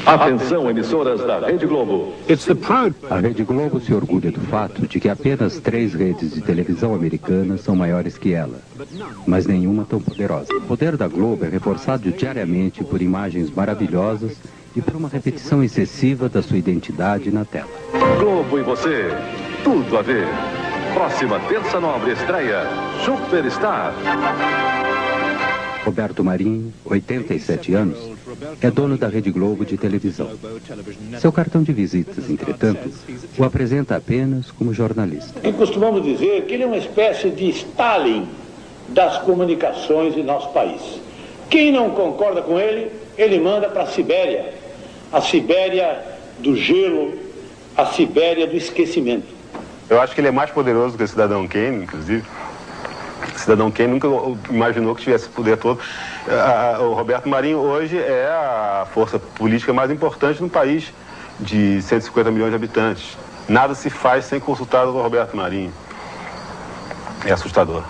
Atenção, emissoras da Rede Globo. A Rede Globo se orgulha do fato de que apenas 3 redes de televisão americanas são maiores que ela, mas nenhuma tão poderosa. O poder da Globo é reforçado diariamente por imagens maravilhosas e por uma repetição excessiva da sua identidade na tela. Globo e você, tudo a ver. Próxima terça nobre estreia, Superstar. Roberto Marinho, 87 anos, é dono da Rede Globo de televisão. Seu cartão de visitas, entretanto, o apresenta apenas como jornalista. E costumamos dizer que ele é uma espécie de Stalin das comunicações em nosso país. Quem não concorda com ele, ele manda para a Sibéria. A Sibéria do gelo, a Sibéria do esquecimento. Eu acho que ele é mais poderoso que o Cidadão Kane, inclusive. O Cidadão Kane nunca imaginou que tivesse esse poder todo. O Roberto Marinho hoje é a força política mais importante no país de 150 milhões de habitantes. Nada se faz sem consultar o Roberto Marinho. É assustador.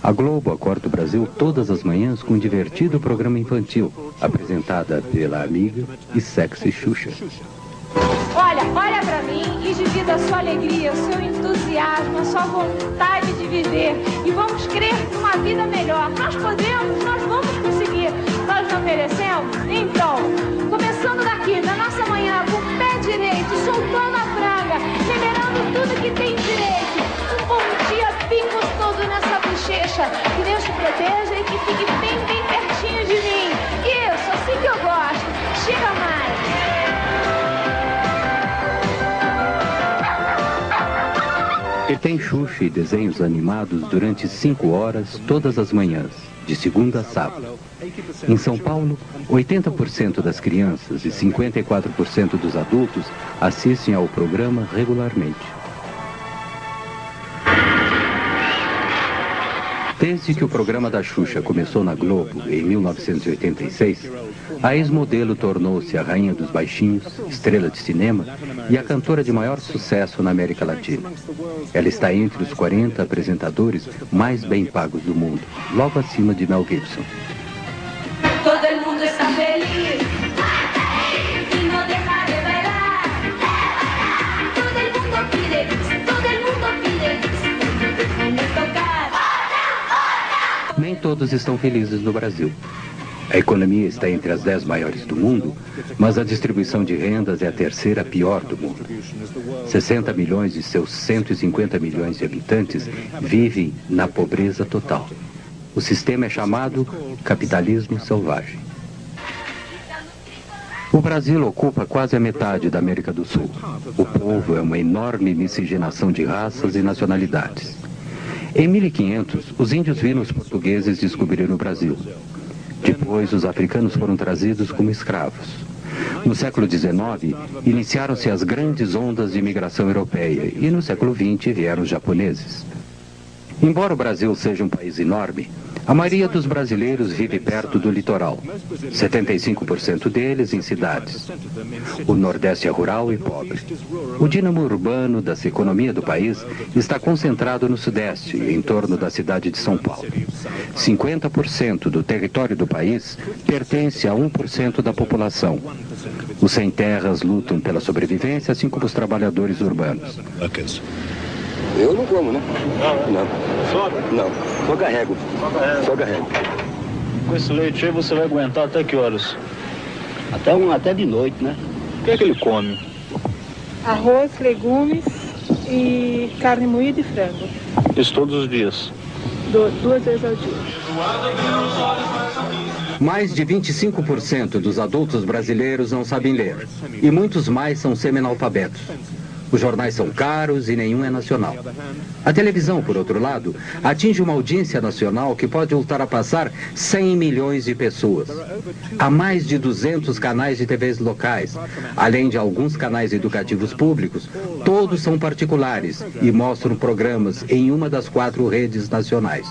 A Globo acorda o Brasil todas as manhãs com um divertido programa infantil, apresentada pela amiga e sexy Xuxa. Olha pra mim e divida a sua alegria, o seu entusiasmo, a sua vontade de viver. E vamos crer numa vida melhor. Nós podemos, nós vamos conseguir. Nós não merecemos? Então, começando daqui, da nossa manhã, com o pé direito, soltando a franga, liberando tudo que tem direito. Um bom dia bem gostoso nessa bochecha. Que Deus te proteja e que fique bem, bem pertinho de mim. Isso, assim que eu gosto. Chega mais. E tem Xuxa e desenhos animados durante 5 horas todas as manhãs, de segunda a sábado. Em São Paulo, 80% das crianças e 54% dos adultos assistem ao programa regularmente. Desde que o programa da Xuxa começou na Globo, em 1986, a ex-modelo tornou-se a rainha dos baixinhos, estrela de cinema e a cantora de maior sucesso na América Latina. Ela está entre os 40 apresentadores mais bem pagos do mundo, logo acima de Mel Gibson. Todo mundo está feliz. Nem todos estão felizes no Brasil. A economia está entre as 10 maiores do mundo, mas a distribuição de rendas é a terceira pior do mundo. 60 milhões de seus 150 milhões de habitantes vivem na pobreza total. O sistema é chamado capitalismo selvagem. O Brasil ocupa quase a metade da América do Sul. O povo é uma enorme miscigenação de raças e nacionalidades. Em 1500, os índios viram os portugueses descobrirem o Brasil. Depois, os africanos foram trazidos como escravos. No século XIX, iniciaram-se as grandes ondas de imigração europeia e no século XX vieram os japoneses. Embora o Brasil seja um país enorme, a maioria dos brasileiros vive perto do litoral, 75% deles em cidades. O Nordeste é rural e pobre. O dínamo urbano da economia do país está concentrado no Sudeste, em torno da cidade de São Paulo. 50% do território do país pertence a 1% da população. Os sem-terras lutam pela sobrevivência, assim como os trabalhadores urbanos. Eu não como, né? Não. Só? Não. Só carrego. Só carrego. Com esse leite aí você vai aguentar até que horas? Até de noite, né? O que é que ele come? Arroz, legumes e carne moída e frango. Isso todos os dias? 2 vezes ao dia. Mais de 25% dos adultos brasileiros não sabem ler. E muitos mais são semi-analfabetos. Os jornais são caros e nenhum é nacional. A televisão, por outro lado, atinge uma audiência nacional que pode ultrapassar 100 milhões de pessoas. Há mais de 200 canais de TVs locais, além de alguns canais educativos públicos. Todos são particulares e mostram programas em uma das 4 redes nacionais.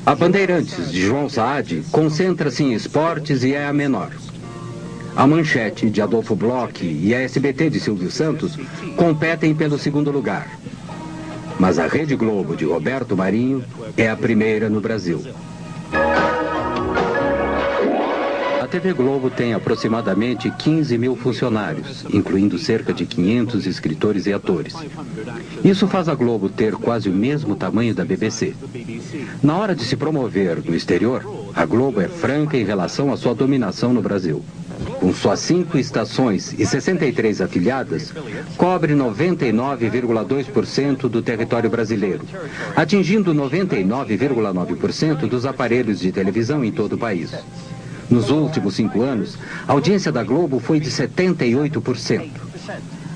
A Bandeirantes, de João Saad, concentra-se em esportes e é a menor. A Manchete, de Adolfo Bloch, e a SBT, de Silvio Santos, competem pelo segundo lugar. Mas a Rede Globo, de Roberto Marinho, é a primeira no Brasil. A TV Globo tem aproximadamente 15 mil funcionários, incluindo cerca de 500 escritores e atores. Isso faz a Globo ter quase o mesmo tamanho da BBC. Na hora de se promover no exterior, a Globo é franca em relação à sua dominação no Brasil. Com suas 5 estações e 63 afiliadas, cobre 99,2% do território brasileiro, atingindo 99,9% dos aparelhos de televisão em todo o país. Nos últimos 5 anos, a audiência da Globo foi de 78%.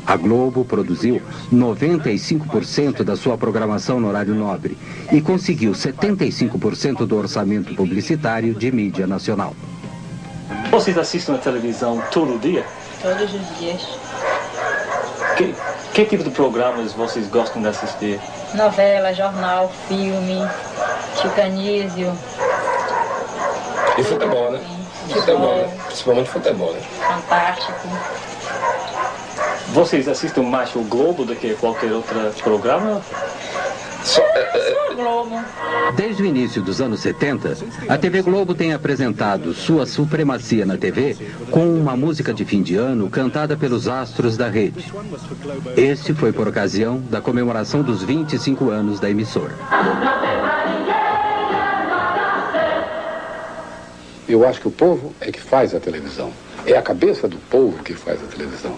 A Globo produziu 95% da sua programação no horário nobre e conseguiu 75% do orçamento publicitário de mídia nacional. Vocês assistem a televisão todo dia? Todos os dias. Que tipo de programas vocês gostam de assistir? Novela, jornal, filme, Chicanísio. E futebol, né? Futebol, né? Principalmente futebol, né? Fantástico. Vocês assistem mais o Globo do que qualquer outro programa? Só Globo. Desde o início dos anos 70, a TV Globo tem apresentado sua supremacia na TV com uma música de fim de ano cantada pelos astros da rede. Este foi por ocasião da comemoração dos 25 anos da emissora. Eu acho que o povo é que faz a televisão. É a cabeça do povo que faz a televisão.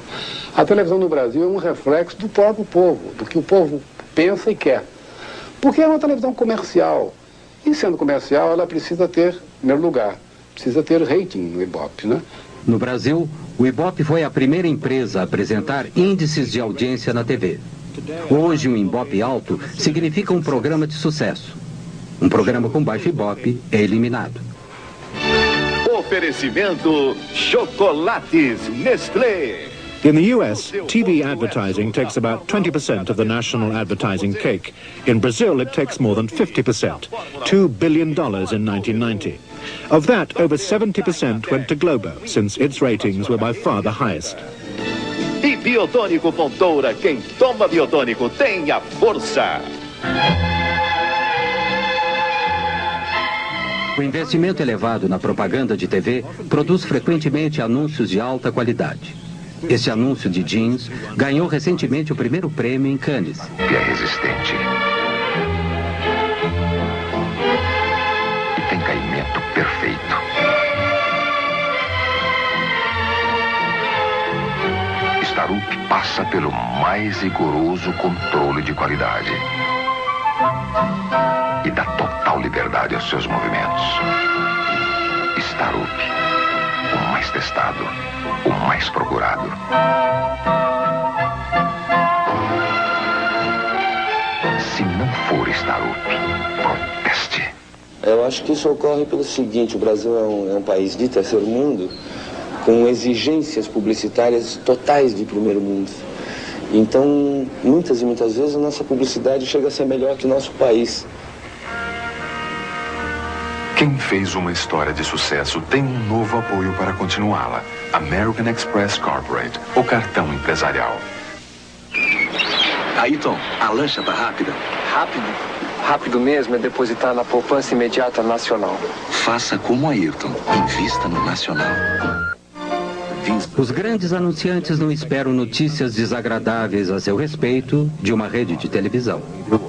A televisão no Brasil é um reflexo do próprio povo, do que o povo pensa e quer. Porque é uma televisão comercial. E sendo comercial, ela precisa ter, em primeiro lugar, precisa ter rating no Ibope, né? No Brasil, o Ibope foi a primeira empresa a apresentar índices de audiência na TV. Hoje, um Ibope alto significa um programa de sucesso. Um programa com baixo Ibope é eliminado. Oferecimento Chocolates Nestlé. In the US, TV advertising takes about 20% of the national advertising cake. In Brazil, it takes more than 50%, $2 billion in 1990. Of that, over 70% went to Globo, since its ratings were by far the highest. E Biotônico Fontoura, quem toma Biotônico tem a força. O investimento elevado na propaganda de TV produz frequentemente anúncios de alta qualidade. Este anúncio de jeans ganhou recentemente o primeiro prêmio em Cannes. Que é resistente. E tem caimento perfeito. Starup passa pelo mais rigoroso controle de qualidade. E dá total liberdade aos seus movimentos. Starup, o mais testado, o mais procurado. Se não for Starup, proteste. Eu acho que isso ocorre pelo seguinte: o Brasil é um país de terceiro mundo com exigências publicitárias totais de primeiro mundo. Então, muitas e muitas vezes a nossa publicidade chega a ser melhor que o nosso país. Quem fez uma história de sucesso tem um novo apoio para continuá-la. American Express Corporate, o cartão empresarial. Ayrton, a lancha tá rápida. Rápido? Rápido mesmo é depositar na poupança imediata nacional. Faça como Ayrton, invista no nacional. Os grandes anunciantes não esperam notícias desagradáveis a seu respeito de uma rede de televisão.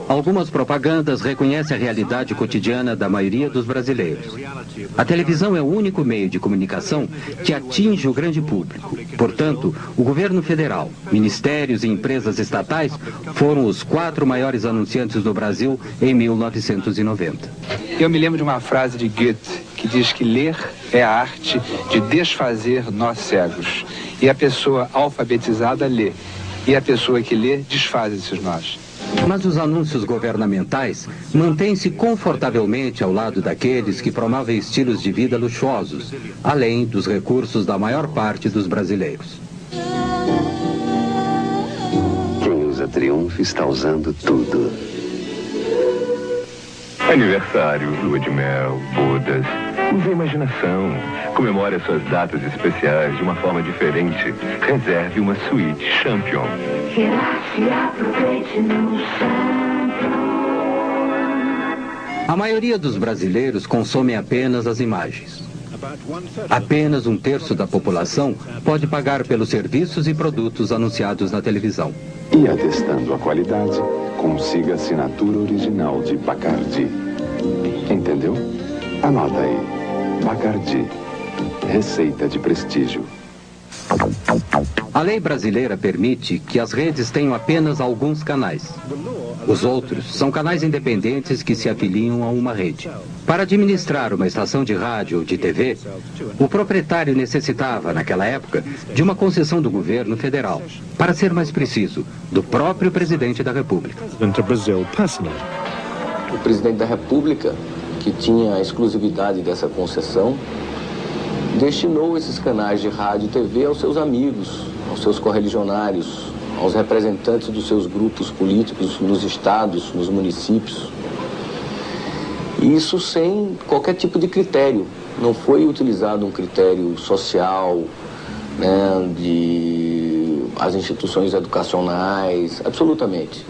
Algumas propagandas reconhecem a realidade cotidiana da maioria dos brasileiros. A televisão é o único meio de comunicação que atinge o grande público. Portanto, o governo federal, ministérios e empresas estatais foram os 4 maiores anunciantes do Brasil em 1990. Eu me lembro de uma frase de Goethe que diz que ler é a arte de desfazer nós cegos. E a pessoa alfabetizada lê. E a pessoa que lê desfaz esses nós. Mas os anúncios governamentais mantêm-se confortavelmente ao lado daqueles que promovem estilos de vida luxuosos, além dos recursos da maior parte dos brasileiros. Quem usa Triunfo está usando tudo. Aniversário, lua de mel, bodas. Use a imaginação. Comemore as suas datas especiais de uma forma diferente. Reserve uma suíte Champion. Relaxe e aproveite no Champion. A maioria dos brasileiros consomem apenas as imagens. Apenas 1/3 da população pode pagar pelos serviços e produtos anunciados na televisão. E atestando a qualidade, consiga a assinatura original de Bacardi. Entendeu? Anota aí. Bacardi. Receita de prestígio. A lei brasileira permite que as redes tenham apenas alguns canais. Os outros são canais independentes que se afiliam a uma rede. Para administrar uma estação de rádio ou de TV, o proprietário necessitava, naquela época, de uma concessão do governo federal. Para ser mais preciso, do próprio presidente da República. O presidente da República, que tinha a exclusividade dessa concessão, destinou esses canais de rádio e TV aos seus amigos, aos seus correligionários, aos representantes dos seus grupos políticos nos estados, nos municípios. Isso sem qualquer tipo de critério. Não foi utilizado um critério social, né, de as instituições educacionais, absolutamente.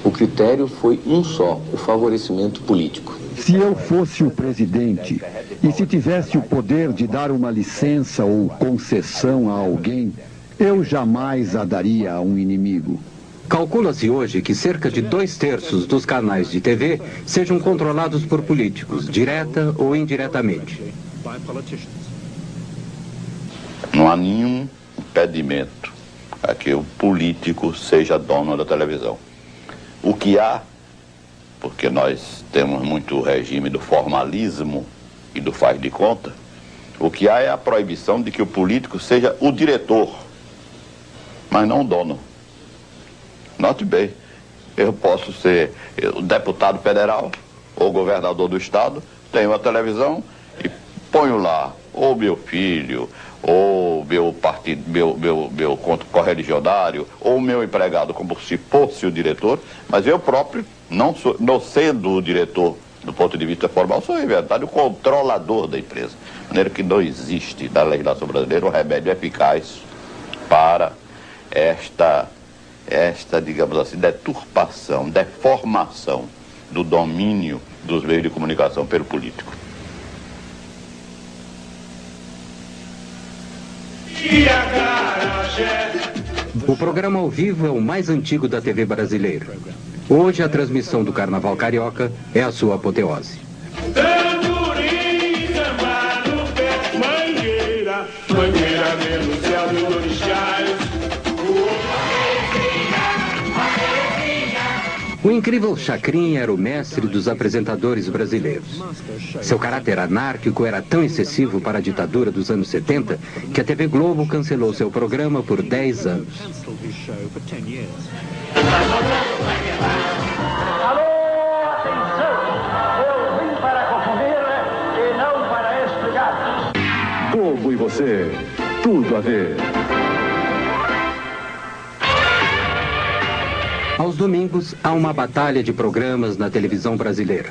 O critério foi um só, o favorecimento político. Se eu fosse o presidente e se tivesse o poder de dar uma licença ou concessão a alguém, eu jamais a daria a um inimigo. Calcula-se hoje que cerca de 2/3 dos canais de TV sejam controlados por políticos, direta ou indiretamente. Não há nenhum impedimento a que o político seja dono da televisão. O que há, porque nós temos muito o regime do formalismo e do faz de conta, o que há é a proibição de que o político seja o diretor, mas não o dono. Note bem, eu posso ser o deputado federal ou governador do estado, tenho a televisão e ponho lá ou meu filho, ou meu partido, meu correligionário, ou meu empregado, como se fosse o diretor, mas eu próprio, não sendo o diretor do ponto de vista formal, sou, em verdade, o controlador da empresa. De maneira que não existe na legislação brasileira um remédio eficaz para esta, digamos assim, deturpação, deformação do domínio dos meios de comunicação pelo político. O programa ao vivo é o mais antigo da TV brasileira. Hoje, a transmissão do Carnaval Carioca é a sua apoteose. O incrível Chacrin era o mestre dos apresentadores brasileiros. Seu caráter anárquico era tão excessivo para a ditadura dos anos 70 que a TV Globo cancelou seu programa por 10 anos. Alô, atenção! Eu vim para confundir e não para explicar. Globo e você, tudo a ver. Aos domingos, há uma batalha de programas na televisão brasileira.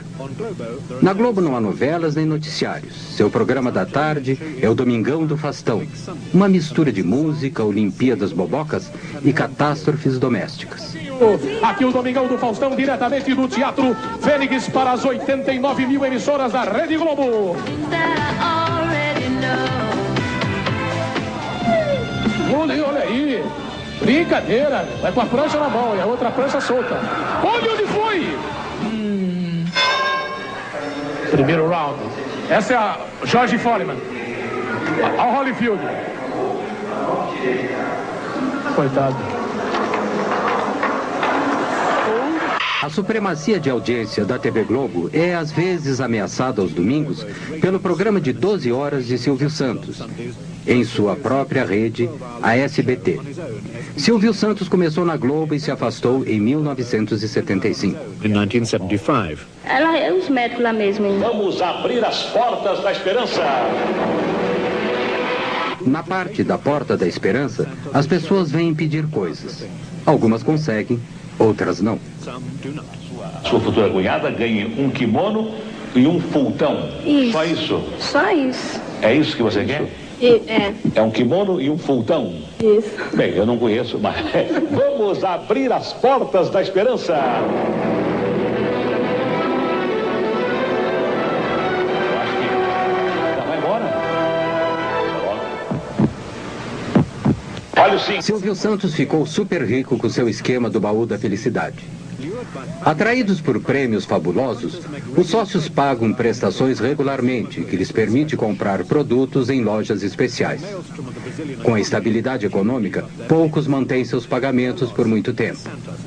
Na Globo não há novelas nem noticiários. Seu programa da tarde é o Domingão do Faustão. Uma mistura de música, Olimpíadas Bobocas e catástrofes domésticas. Aqui o Domingão do Faustão, diretamente do Teatro Fênix para as 89 mil emissoras da Rede Globo. Olha aí. Brincadeira, vai com a prancha na mão e a outra prancha solta. Olha onde foi! Primeiro round. Essa é a George Foreman. Ao Holyfield. Coitado. A supremacia de audiência da TV Globo é às vezes ameaçada aos domingos pelo programa de 12 horas de Silvio Santos, em sua própria rede, a SBT. Silvio Santos começou na Globo e se afastou em 1975. Ela é os médicos lá mesmo, hein? Vamos abrir as portas da esperança. Na parte da Porta da Esperança, as pessoas vêm pedir coisas. Algumas conseguem, outras não. Sua futura cunhada ganhe um kimono e um fultão. Isso. Só isso? Só isso. É isso que você quer? É um kimono e um fultão? Isso. Bem, eu não conheço, mas vamos abrir as portas da esperança. Eu acho que já vai embora. Olha o sim. Silvio Santos ficou super rico com seu esquema do baú da felicidade. Atraídos por prêmios fabulosos, os sócios pagam prestações regularmente, que lhes permite comprar produtos em lojas especiais. Com a estabilidade econômica, poucos mantêm seus pagamentos por muito tempo.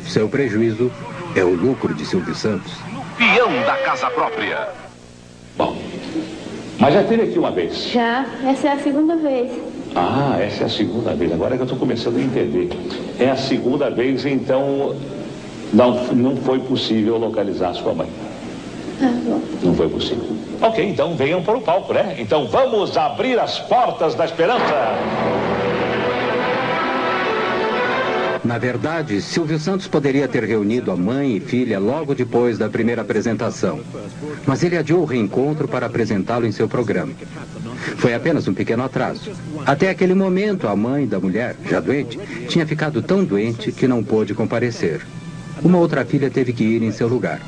Seu prejuízo é o lucro de Silvio Santos. Peão da casa própria. Bom, mas já teve aqui uma vez. Já, essa é a segunda vez. Ah, essa é a segunda vez. Agora é que eu estou começando a entender. É a segunda vez, então não foi possível localizar sua mãe. Não foi possível. Ok, então venham para o palco, né? Então vamos abrir as portas da esperança. Na verdade, Silvio Santos poderia ter reunido a mãe e filha logo depois da primeira apresentação. Mas ele adiou o reencontro para apresentá-lo em seu programa. Foi apenas um pequeno atraso. Até aquele momento, a mãe da mulher, já doente, tinha ficado tão doente que não pôde comparecer. Uma outra filha teve que ir em seu lugar.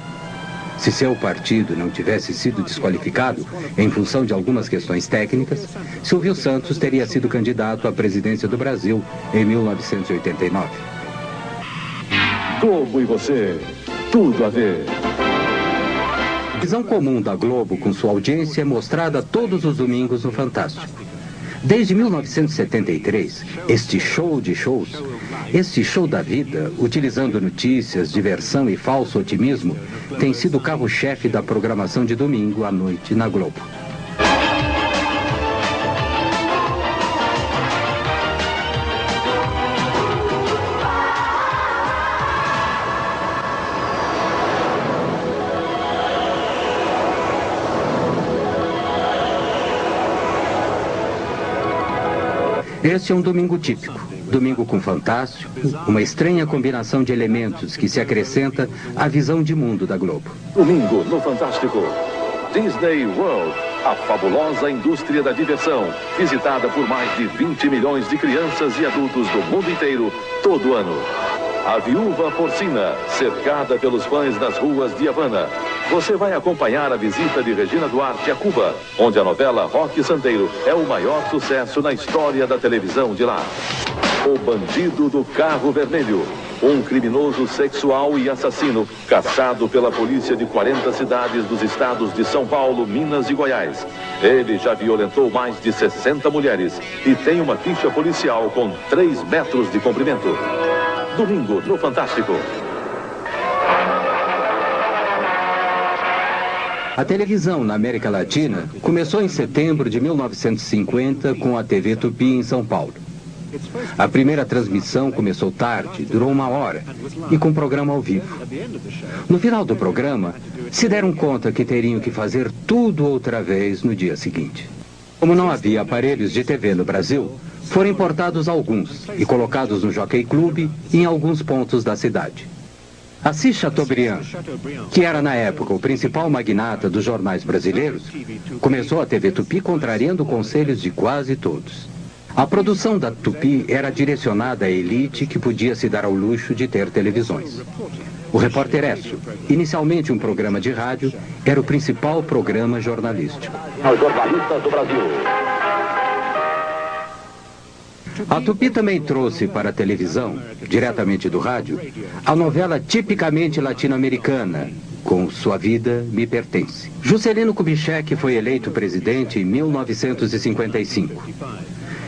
Se seu partido não tivesse sido desqualificado em função de algumas questões técnicas, Silvio Santos teria sido candidato à presidência do Brasil em 1989. Globo e você, tudo a ver. A visão comum da Globo com sua audiência é mostrada todos os domingos no Fantástico. Desde 1973, este show de shows, este show da vida, utilizando notícias, diversão e falso otimismo, tem sido o carro-chefe da programação de domingo à noite na Globo. Este é um domingo típico, domingo com Fantástico, uma estranha combinação de elementos que se acrescenta à visão de mundo da Globo. Domingo no Fantástico. Disney World, a fabulosa indústria da diversão, visitada por mais de 20 milhões de crianças e adultos do mundo inteiro todo ano. A Viúva Porcina, cercada pelos fãs nas ruas de Havana. Você vai acompanhar a visita de Regina Duarte a Cuba, onde a novela Roque Santeiro é o maior sucesso na história da televisão de lá. O Bandido do Carro Vermelho, um criminoso sexual e assassino caçado pela polícia de 40 cidades dos estados de São Paulo, Minas e Goiás. Ele já violentou mais de 60 mulheres e tem uma ficha policial com 3 metros de comprimento. Domingo no Fantástico. A televisão na América Latina começou em setembro de 1950 com a TV Tupi em São Paulo. A primeira transmissão começou tarde, durou 1 hora, e com programa ao vivo. No final do programa, se deram conta que teriam que fazer tudo outra vez no dia seguinte. Como não havia aparelhos de TV no Brasil, foram importados alguns e colocados no Jockey Club em alguns pontos da cidade. Assis Chateaubriand, que era na época o principal magnata dos jornais brasileiros, começou a TV Tupi contrariando conselhos de quase todos. A produção da Tupi era direcionada à elite que podia se dar ao luxo de ter televisões. O Repórter Écio, inicialmente um programa de rádio, era o principal programa jornalístico. Os jornalistas do Brasil. A Tupi também trouxe para a televisão, diretamente do rádio, a novela tipicamente latino-americana, Com Sua Vida Me Pertence. Juscelino Kubitschek foi eleito presidente em 1955.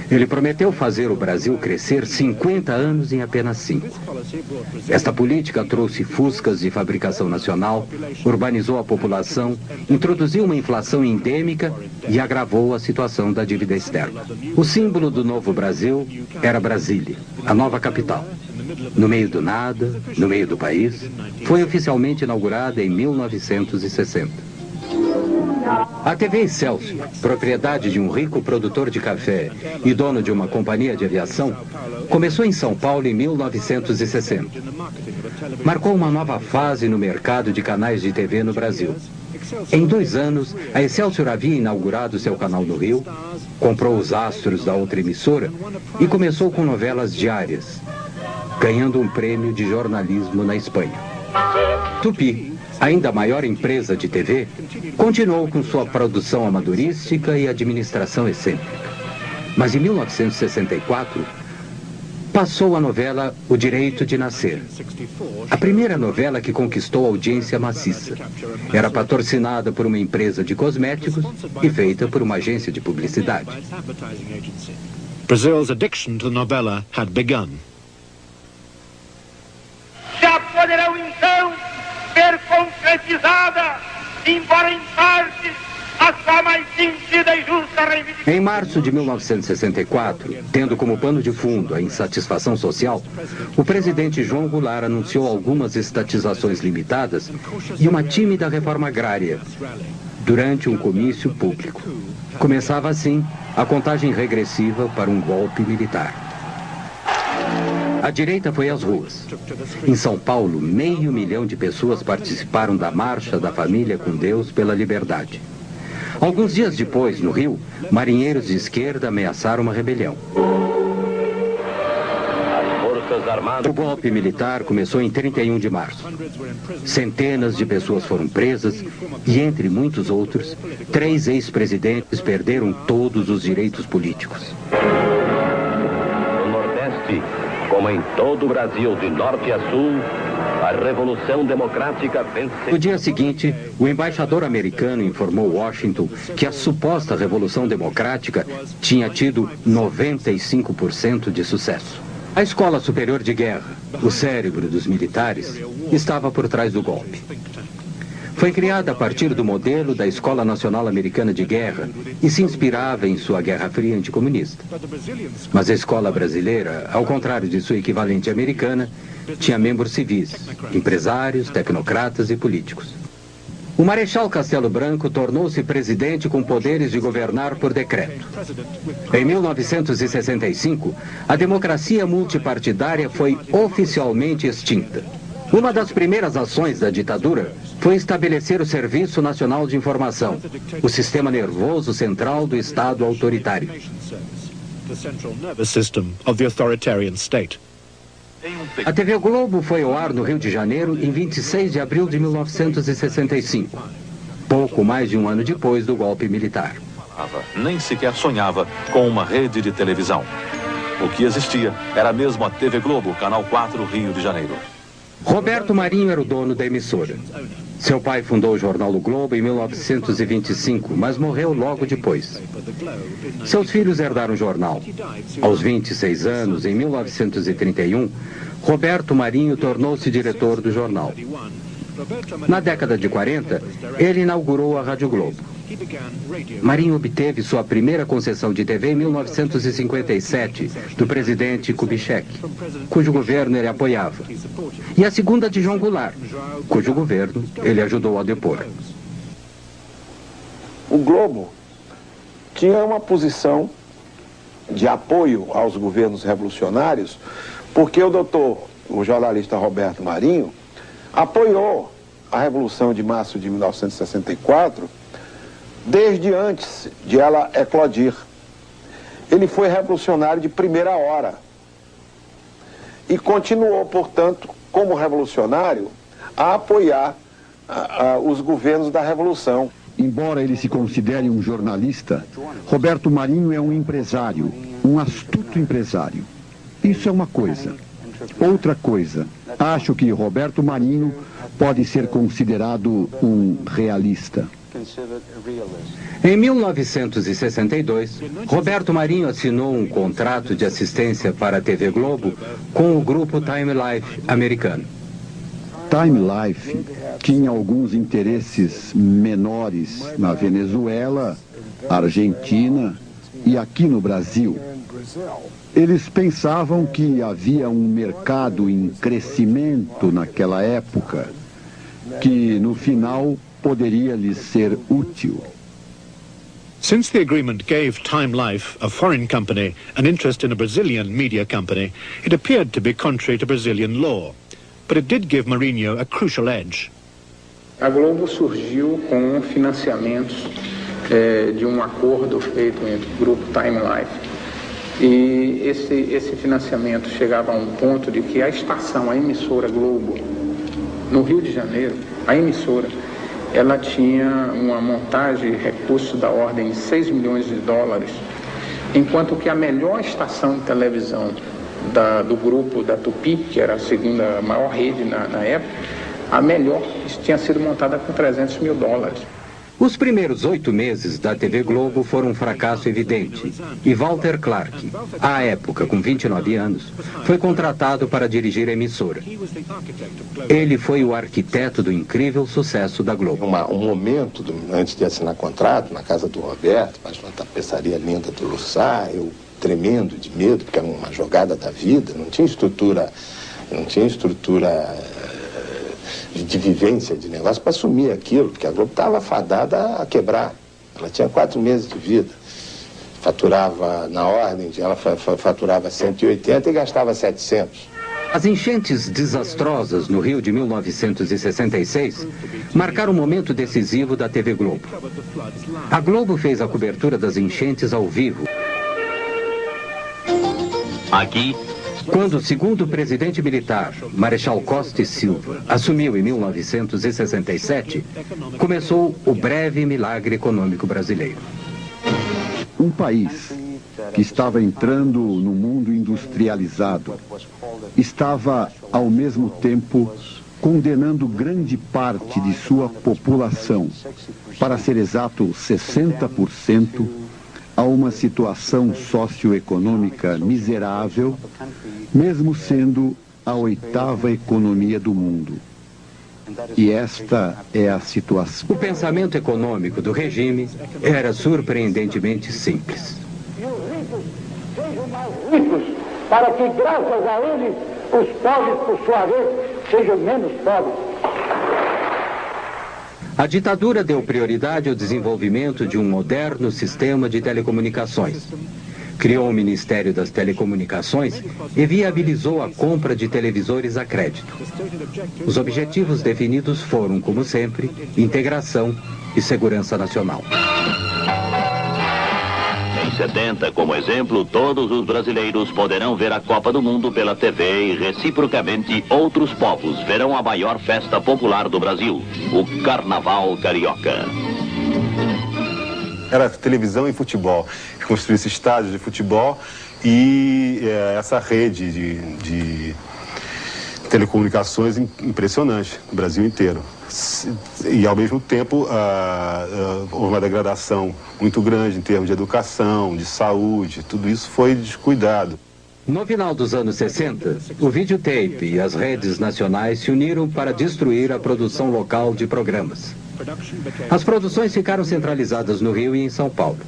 Ele prometeu fazer o Brasil crescer 50 anos em apenas 5. Esta política trouxe fuscas de fabricação nacional, urbanizou a população, introduziu uma inflação endêmica e agravou a situação da dívida externa. O símbolo do novo Brasil era Brasília, a nova capital. No meio do nada, no meio do país, foi oficialmente inaugurada em 1960. A TV Excelsior, propriedade de um rico produtor de café e dono de uma companhia de aviação, começou em São Paulo em 1960. Marcou uma nova fase no mercado de canais de TV no Brasil. Em 2 anos, a Excelsior havia inaugurado seu canal no Rio, comprou os astros da outra emissora e começou com novelas diárias, ganhando um prêmio de jornalismo na Espanha. Tupi, ainda maior empresa de TV, continuou com sua produção amadorística e administração excêntrica. Mas em 1964, passou a novela O Direito de Nascer. A primeira novela que conquistou audiência maciça. Era patrocinada por uma empresa de cosméticos e feita por uma agência de publicidade. Brazil's addiction to the novela had begun. Já poderão então ser concretizada, embora em parte, a sua mais sentida e justa reivindicação. Em março de 1964, tendo como pano de fundo a insatisfação social, o presidente João Goulart anunciou algumas estatizações limitadas e uma tímida reforma agrária durante um comício público. Começava assim a contagem regressiva para um golpe militar. A direita foi às ruas. Em São Paulo, 500 mil de pessoas participaram da Marcha da Família com Deus pela Liberdade. Alguns dias depois, no Rio, marinheiros de esquerda ameaçaram uma rebelião. O golpe militar começou em 31 de março. Centenas de pessoas foram presas e, entre muitos outros, 3 ex-presidentes perderam todos os direitos políticos. No Nordeste, como em todo o Brasil, de norte a sul, a Revolução Democrática venceu. No dia seguinte, o embaixador americano informou Washington que a suposta Revolução Democrática tinha tido 95% de sucesso. A Escola Superior de Guerra, o cérebro dos militares, estava por trás do golpe. Foi criada a partir do modelo da Escola Nacional Americana de Guerra e se inspirava em sua Guerra Fria anticomunista. Mas a escola brasileira, ao contrário de sua equivalente americana, tinha membros civis, empresários, tecnocratas e políticos. O Marechal Castelo Branco tornou-se presidente com poderes de governar por decreto. Em 1965, a democracia multipartidária foi oficialmente extinta. Uma das primeiras ações da ditadura foi estabelecer o Serviço Nacional de Informação, o sistema nervoso central do Estado autoritário. A TV Globo foi ao ar no Rio de Janeiro em 26 de abril de 1965, pouco mais de um ano depois do golpe militar. Nem sequer sonhava com uma rede de televisão. O que existia era mesmo a TV Globo, Canal 4, Rio de Janeiro. Roberto Marinho era o dono da emissora. Seu pai fundou o jornal O Globo em 1925, mas morreu logo depois. Seus filhos herdaram o jornal. Aos 26 anos, em 1931, Roberto Marinho tornou-se diretor do jornal. Na década de 40, ele inaugurou a Rádio Globo. Marinho obteve sua primeira concessão de TV em 1957, do presidente Kubitschek, cujo governo ele apoiava, e a segunda de João Goulart, cujo governo ele ajudou a depor. O Globo tinha uma posição de apoio aos governos revolucionários, porque o jornalista Roberto Marinho, apoiou a Revolução de Março de 1964, desde antes de ela eclodir. Ele foi revolucionário de primeira hora e continuou, portanto, como revolucionário, a apoiar os governos da Revolução. Embora ele se considere um jornalista, Roberto Marinho é um empresário, um astuto empresário. Isso é uma coisa. Outra coisa, acho que Roberto Marinho pode ser considerado um realista. Em 1962, Roberto Marinho assinou um contrato de assistência para a TV Globo com o grupo Time Life americano. Time Life tinha alguns interesses menores na Venezuela, Argentina e aqui no Brasil. Eles pensavam que havia um mercado em crescimento naquela época, que no final poderia lhes ser útil. Since the agreement gave Time Life, a foreign company, an interest in a Brazilian media company, it appeared to be contrary to Brazilian law. But it did give Marinho a crucial edge. A Globo surgiu com financiamentos de acordo feito entre o grupo Time Life. E esse financiamento chegava a ponto de que a estação, a emissora Globo, no Rio de Janeiro, a emissora, ela tinha uma montagem de recursos da ordem de 6 milhões de dólares, enquanto que a melhor estação de televisão do grupo da Tupi, que era a segunda maior rede na época, a melhor tinha sido montada com 300 mil dólares. Os primeiros 8 meses da TV Globo foram um fracasso evidente. E Walter Clark, à época com 29 anos, foi contratado para dirigir a emissora. Ele foi o arquiteto do incrível sucesso da Globo. Um momento, antes de assinar contrato, na casa do Roberto, mas uma tapeçaria linda do Lussá, eu tremendo de medo, porque era uma jogada da vida, não tinha estrutura de vivência de negócio para assumir aquilo, porque a Globo estava fadada a quebrar. Ela tinha 4 meses de vida. Faturava na ordem, ela faturava 180 e gastava 700. As enchentes desastrosas no Rio de 1966 marcaram um momento decisivo da TV Globo. A Globo fez a cobertura das enchentes ao vivo. Aqui, quando o segundo presidente militar, Marechal Costa e Silva, assumiu em 1967, começou o breve milagre econômico brasileiro. Um país que estava entrando no mundo industrializado estava, ao mesmo tempo, condenando grande parte de sua população, para ser exato 60%, a uma situação socioeconômica miserável, mesmo sendo a 8ª economia do mundo. E esta é a situação. O pensamento econômico do regime era surpreendentemente simples. E os ricos sejam mais ricos, para que, graças a eles, os pobres, por sua vez, sejam menos pobres. A ditadura deu prioridade ao desenvolvimento de um moderno sistema de telecomunicações. Criou o Ministério das Telecomunicações e viabilizou a compra de televisores a crédito. Os objetivos definidos foram, como sempre, integração e segurança nacional. Em 70, como exemplo, todos os brasileiros poderão ver a Copa do Mundo pela TV e, reciprocamente, outros povos verão a maior festa popular do Brasil, o Carnaval Carioca. Era televisão e futebol. Construiu esse estádio de futebol e essa rede de telecomunicações impressionante no Brasil inteiro. E, ao mesmo tempo, houve uma degradação muito grande em termos de educação, de saúde, tudo isso foi descuidado. No final dos anos 60, o videotape e as redes nacionais se uniram para destruir a produção local de programas. As produções ficaram centralizadas no Rio e em São Paulo.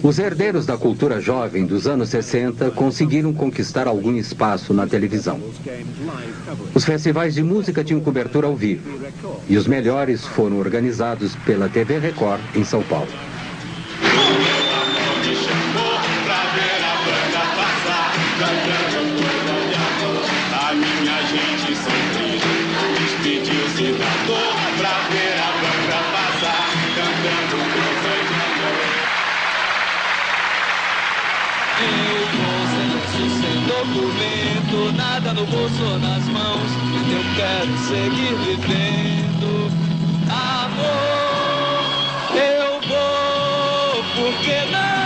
Os herdeiros da cultura jovem dos anos 60 conseguiram conquistar algum espaço na televisão. Os festivais de música tinham cobertura ao vivo, e os melhores foram organizados pela TV Record em São Paulo. Documento, nada no bolso ou nas mãos, eu quero seguir vivendo. Amor, eu vou, por que não?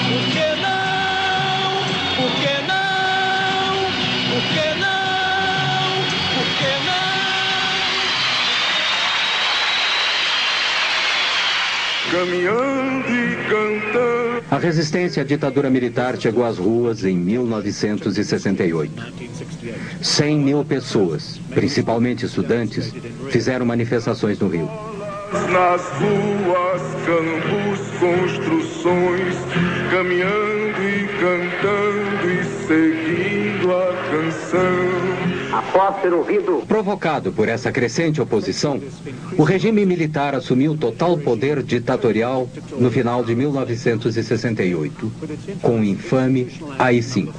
Por que não? Por que não? Por que não? Por que não? Caminhando e cantando. A resistência à ditadura militar chegou às ruas em 1968. 100 mil pessoas, principalmente estudantes, fizeram manifestações no Rio. Nas ruas, campos, construções, caminhando e cantando e seguindo a canção. Após ter ouvido... Provocado por essa crescente oposição, o regime militar assumiu total poder ditatorial no final de 1968, com o infame AI-5.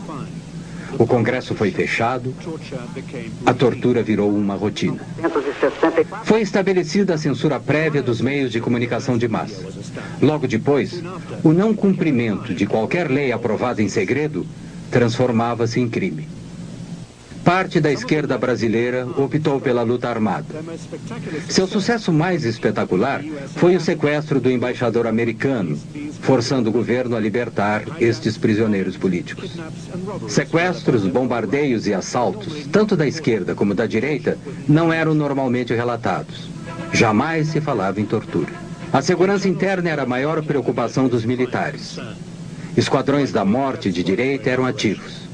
O Congresso foi fechado, a tortura virou uma rotina. Foi estabelecida a censura prévia dos meios de comunicação de massa. Logo depois, o não cumprimento de qualquer lei aprovada em segredo transformava-se em crime. Parte da esquerda brasileira optou pela luta armada. Seu sucesso mais espetacular foi o sequestro do embaixador americano, forçando o governo a libertar estes prisioneiros políticos. Sequestros, bombardeios e assaltos, tanto da esquerda como da direita, não eram normalmente relatados. Jamais se falava em tortura. A segurança interna era a maior preocupação dos militares. Esquadrões da morte de direita eram ativos.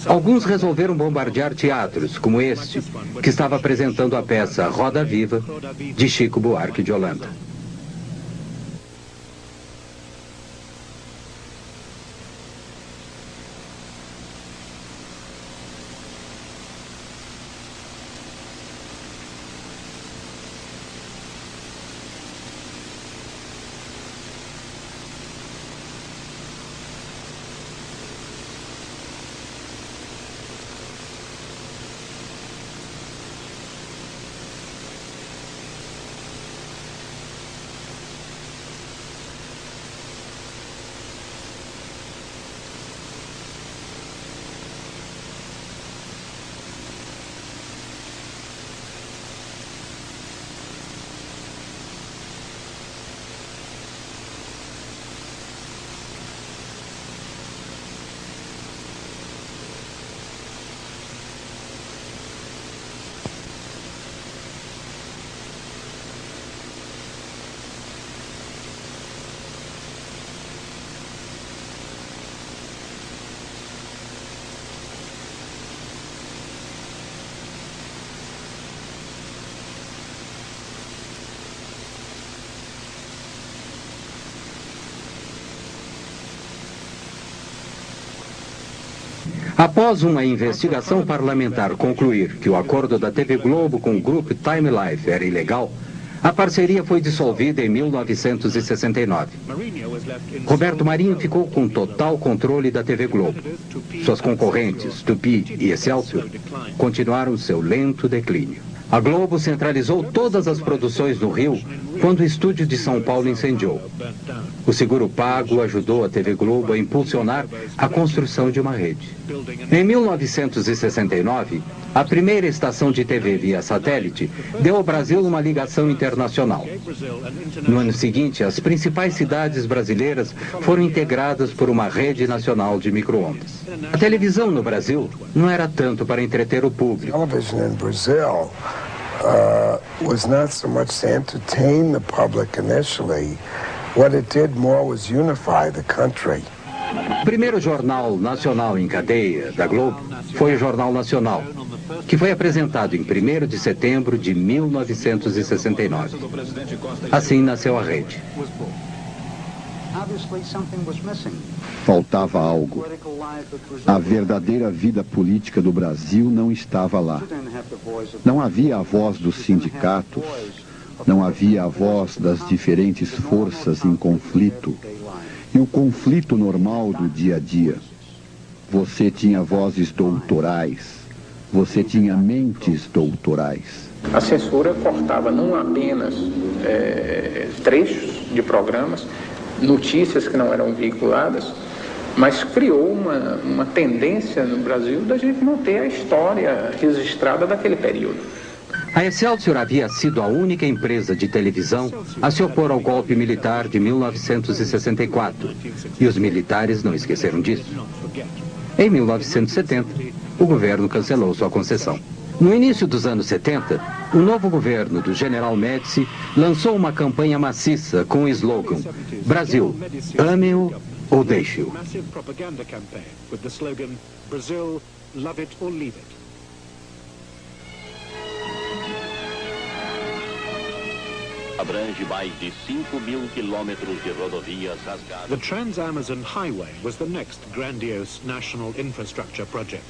Alguns resolveram bombardear teatros, como este, que estava apresentando a peça Roda Viva, de Chico Buarque de Holanda. Após uma investigação parlamentar concluir que o acordo da TV Globo com o grupo Time Life era ilegal, a parceria foi dissolvida em 1969. Roberto Marinho ficou com total controle da TV Globo. Suas concorrentes, Tupi e Excelsior, continuaram seu lento declínio. A Globo centralizou todas as produções no Rio quando o estúdio de São Paulo incendiou. O seguro pago ajudou a TV Globo a impulsionar a construção de uma rede. Em 1969, a primeira estação de TV via satélite deu ao Brasil uma ligação internacional. No ano seguinte, as principais cidades brasileiras foram integradas por uma rede nacional de micro-ondas. A televisão no Brasil não era tanto para entreter o público. Was not so much to entertain the public initially. What it did more was unify the country. O primeiro jornal nacional em cadeia da Globo foi o Jornal Nacional, que foi apresentado em 1º de setembro de 1969. Assim nasceu a rede. Faltava algo. A verdadeira vida política do Brasil não estava lá. Não havia a voz dos sindicatos, não havia a voz das diferentes forças em conflito e o conflito normal do dia a dia. Você tinha vozes doutorais, você tinha mentes doutorais. A censura cortava não apenas trechos de programas, notícias que não eram veiculadas, mas criou uma tendência no Brasil da gente não ter a história registrada daquele período. A Excelsior havia sido a única empresa de televisão a se opor ao golpe militar de 1964, e os militares não esqueceram disso. Em 1970, o governo cancelou sua concessão. No início dos anos 70, o novo governo do General Médici lançou uma campanha maciça com o slogan Brasil, ame-o ou deixe-o. Abrange mais de 5.000 quilômetros de rodovias rasgadas. The Trans-Amazon Highway was the next grandiose national infrastructure project.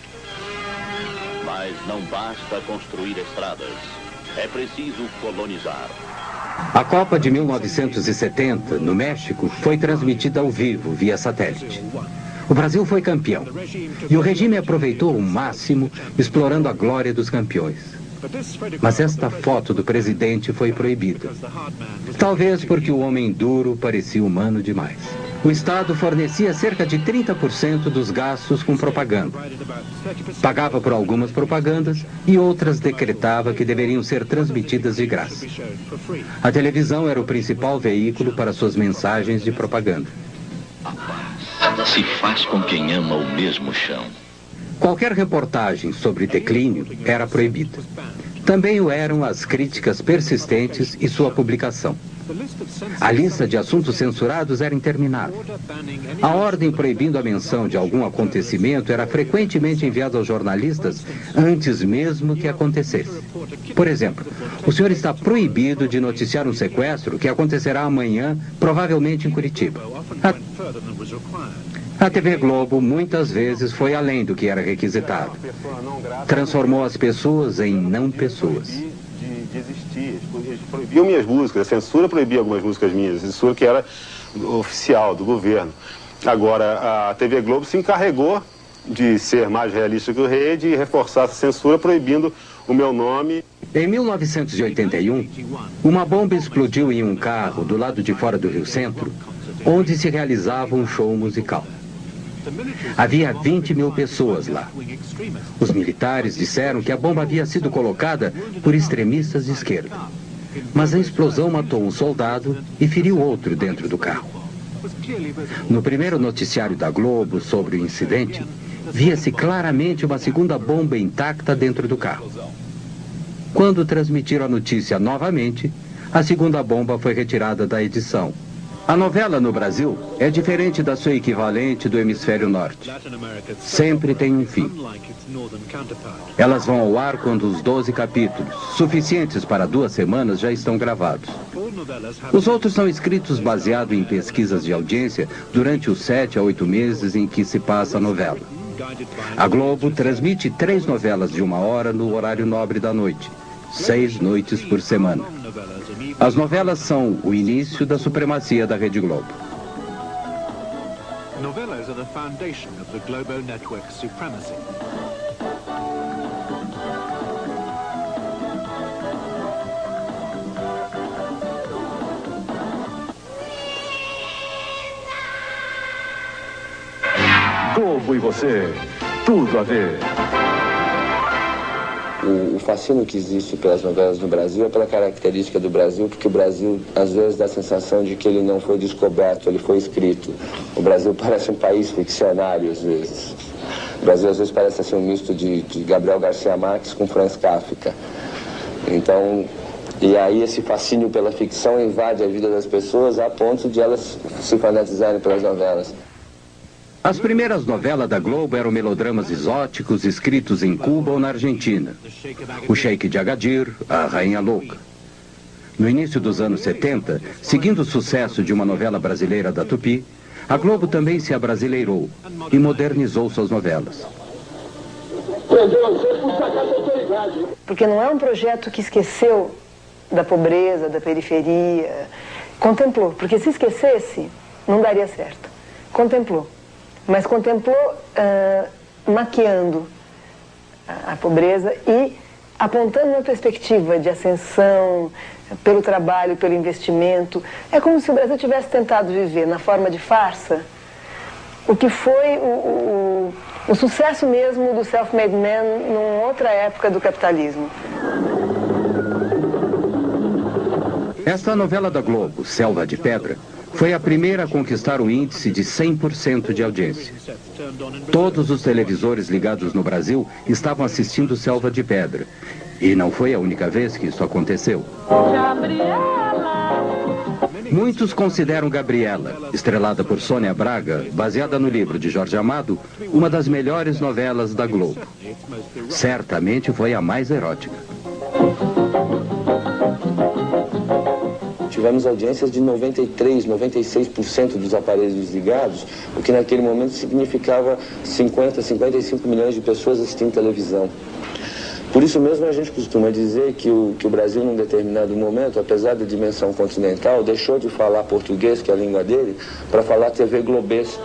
Mas não basta construir estradas. É preciso colonizar. A Copa de 1970, no México, foi transmitida ao vivo, via satélite. O Brasil foi campeão. E o regime aproveitou o máximo, explorando a glória dos campeões. Mas esta foto do presidente foi proibida. Talvez porque o homem duro parecia humano demais. O Estado fornecia cerca de 30% dos gastos com propaganda. Pagava por algumas propagandas e outras decretava que deveriam ser transmitidas de graça. A televisão era o principal veículo para suas mensagens de propaganda. A paz se faz com quem ama o mesmo chão. Qualquer reportagem sobre declínio era proibida. Também o eram as críticas persistentes e sua publicação. A lista de assuntos censurados era interminável. A ordem proibindo a menção de algum acontecimento era frequentemente enviada aos jornalistas antes mesmo que acontecesse. Por exemplo, o senhor está proibido de noticiar um sequestro que acontecerá amanhã, provavelmente em Curitiba. A TV Globo muitas vezes foi além do que era requisitado. Transformou as pessoas em não pessoas. De existir. Eles proibiam minhas músicas, a censura proibia algumas músicas minhas, a censura que era oficial, do governo. Agora, a TV Globo se encarregou de ser mais realista que o Rede e reforçar essa censura proibindo o meu nome. Em 1981, uma bomba explodiu em um carro do lado de fora do Rio Centro, onde se realizava um show musical. Havia 20.000 pessoas lá. Os militares disseram que a bomba havia sido colocada por extremistas de esquerda. Mas a explosão matou um soldado e feriu outro dentro do carro. No primeiro noticiário da Globo sobre o incidente, via-se claramente uma segunda bomba intacta dentro do carro. Quando transmitiram a notícia novamente, a segunda bomba foi retirada da edição. A novela no Brasil é diferente da sua equivalente do hemisfério norte. Sempre tem um fim. Elas vão ao ar quando os 12 capítulos, suficientes para 2 semanas, já estão gravados. Os outros são escritos baseado em pesquisas de audiência durante os 7 a 8 meses em que se passa a novela. A Globo transmite 3 novelas de 1 hora no horário nobre da noite, 6 noites por semana. As novelas são o início da supremacia da Rede Globo. Novelas are the foundation of the Globo network's supremacy. Globo e você, tudo a ver. O fascínio que existe pelas novelas no Brasil é pela característica do Brasil, porque o Brasil, às vezes, dá a sensação de que ele não foi descoberto, ele foi escrito. O Brasil parece um país ficcionário, às vezes. O Brasil, às vezes, parece assim, um misto de Gabriel Garcia Marques com Franz Kafka. Então, e aí esse fascínio pela ficção invade a vida das pessoas a ponto de elas se fanatizarem pelas novelas. As primeiras novelas da Globo eram melodramas exóticos escritos em Cuba ou na Argentina. O Sheik de Agadir, a Rainha Louca. No início dos anos 70, seguindo o sucesso de uma novela brasileira da Tupi, a Globo também se abrasileirou e modernizou suas novelas. Porque não é um projeto que esqueceu da pobreza, da periferia. Contemplou, porque se esquecesse, não daria certo. Contemplou. Mas contemplou maquiando a pobreza e apontando uma perspectiva de ascensão pelo trabalho, pelo investimento. É como se o Brasil tivesse tentado viver na forma de farsa o que foi o sucesso mesmo do self-made man numa outra época do capitalismo. Esta novela da Globo, Selva de Pedra, foi a primeira a conquistar o índice de 100% de audiência. Todos os televisores ligados no Brasil estavam assistindo Selva de Pedra. E não foi a única vez que isso aconteceu. Muitos consideram Gabriela, estrelada por Sônia Braga, baseada no livro de Jorge Amado, uma das melhores novelas da Globo. Certamente foi a mais erótica. tivemos audiências de 93%, 96% dos aparelhos desligados, o que naquele momento significava 50, 55 milhões de pessoas assistindo televisão. Por isso mesmo a gente costuma dizer que o Brasil, num determinado momento, apesar da dimensão continental, deixou de falar português, que é a língua dele, para falar TV globês.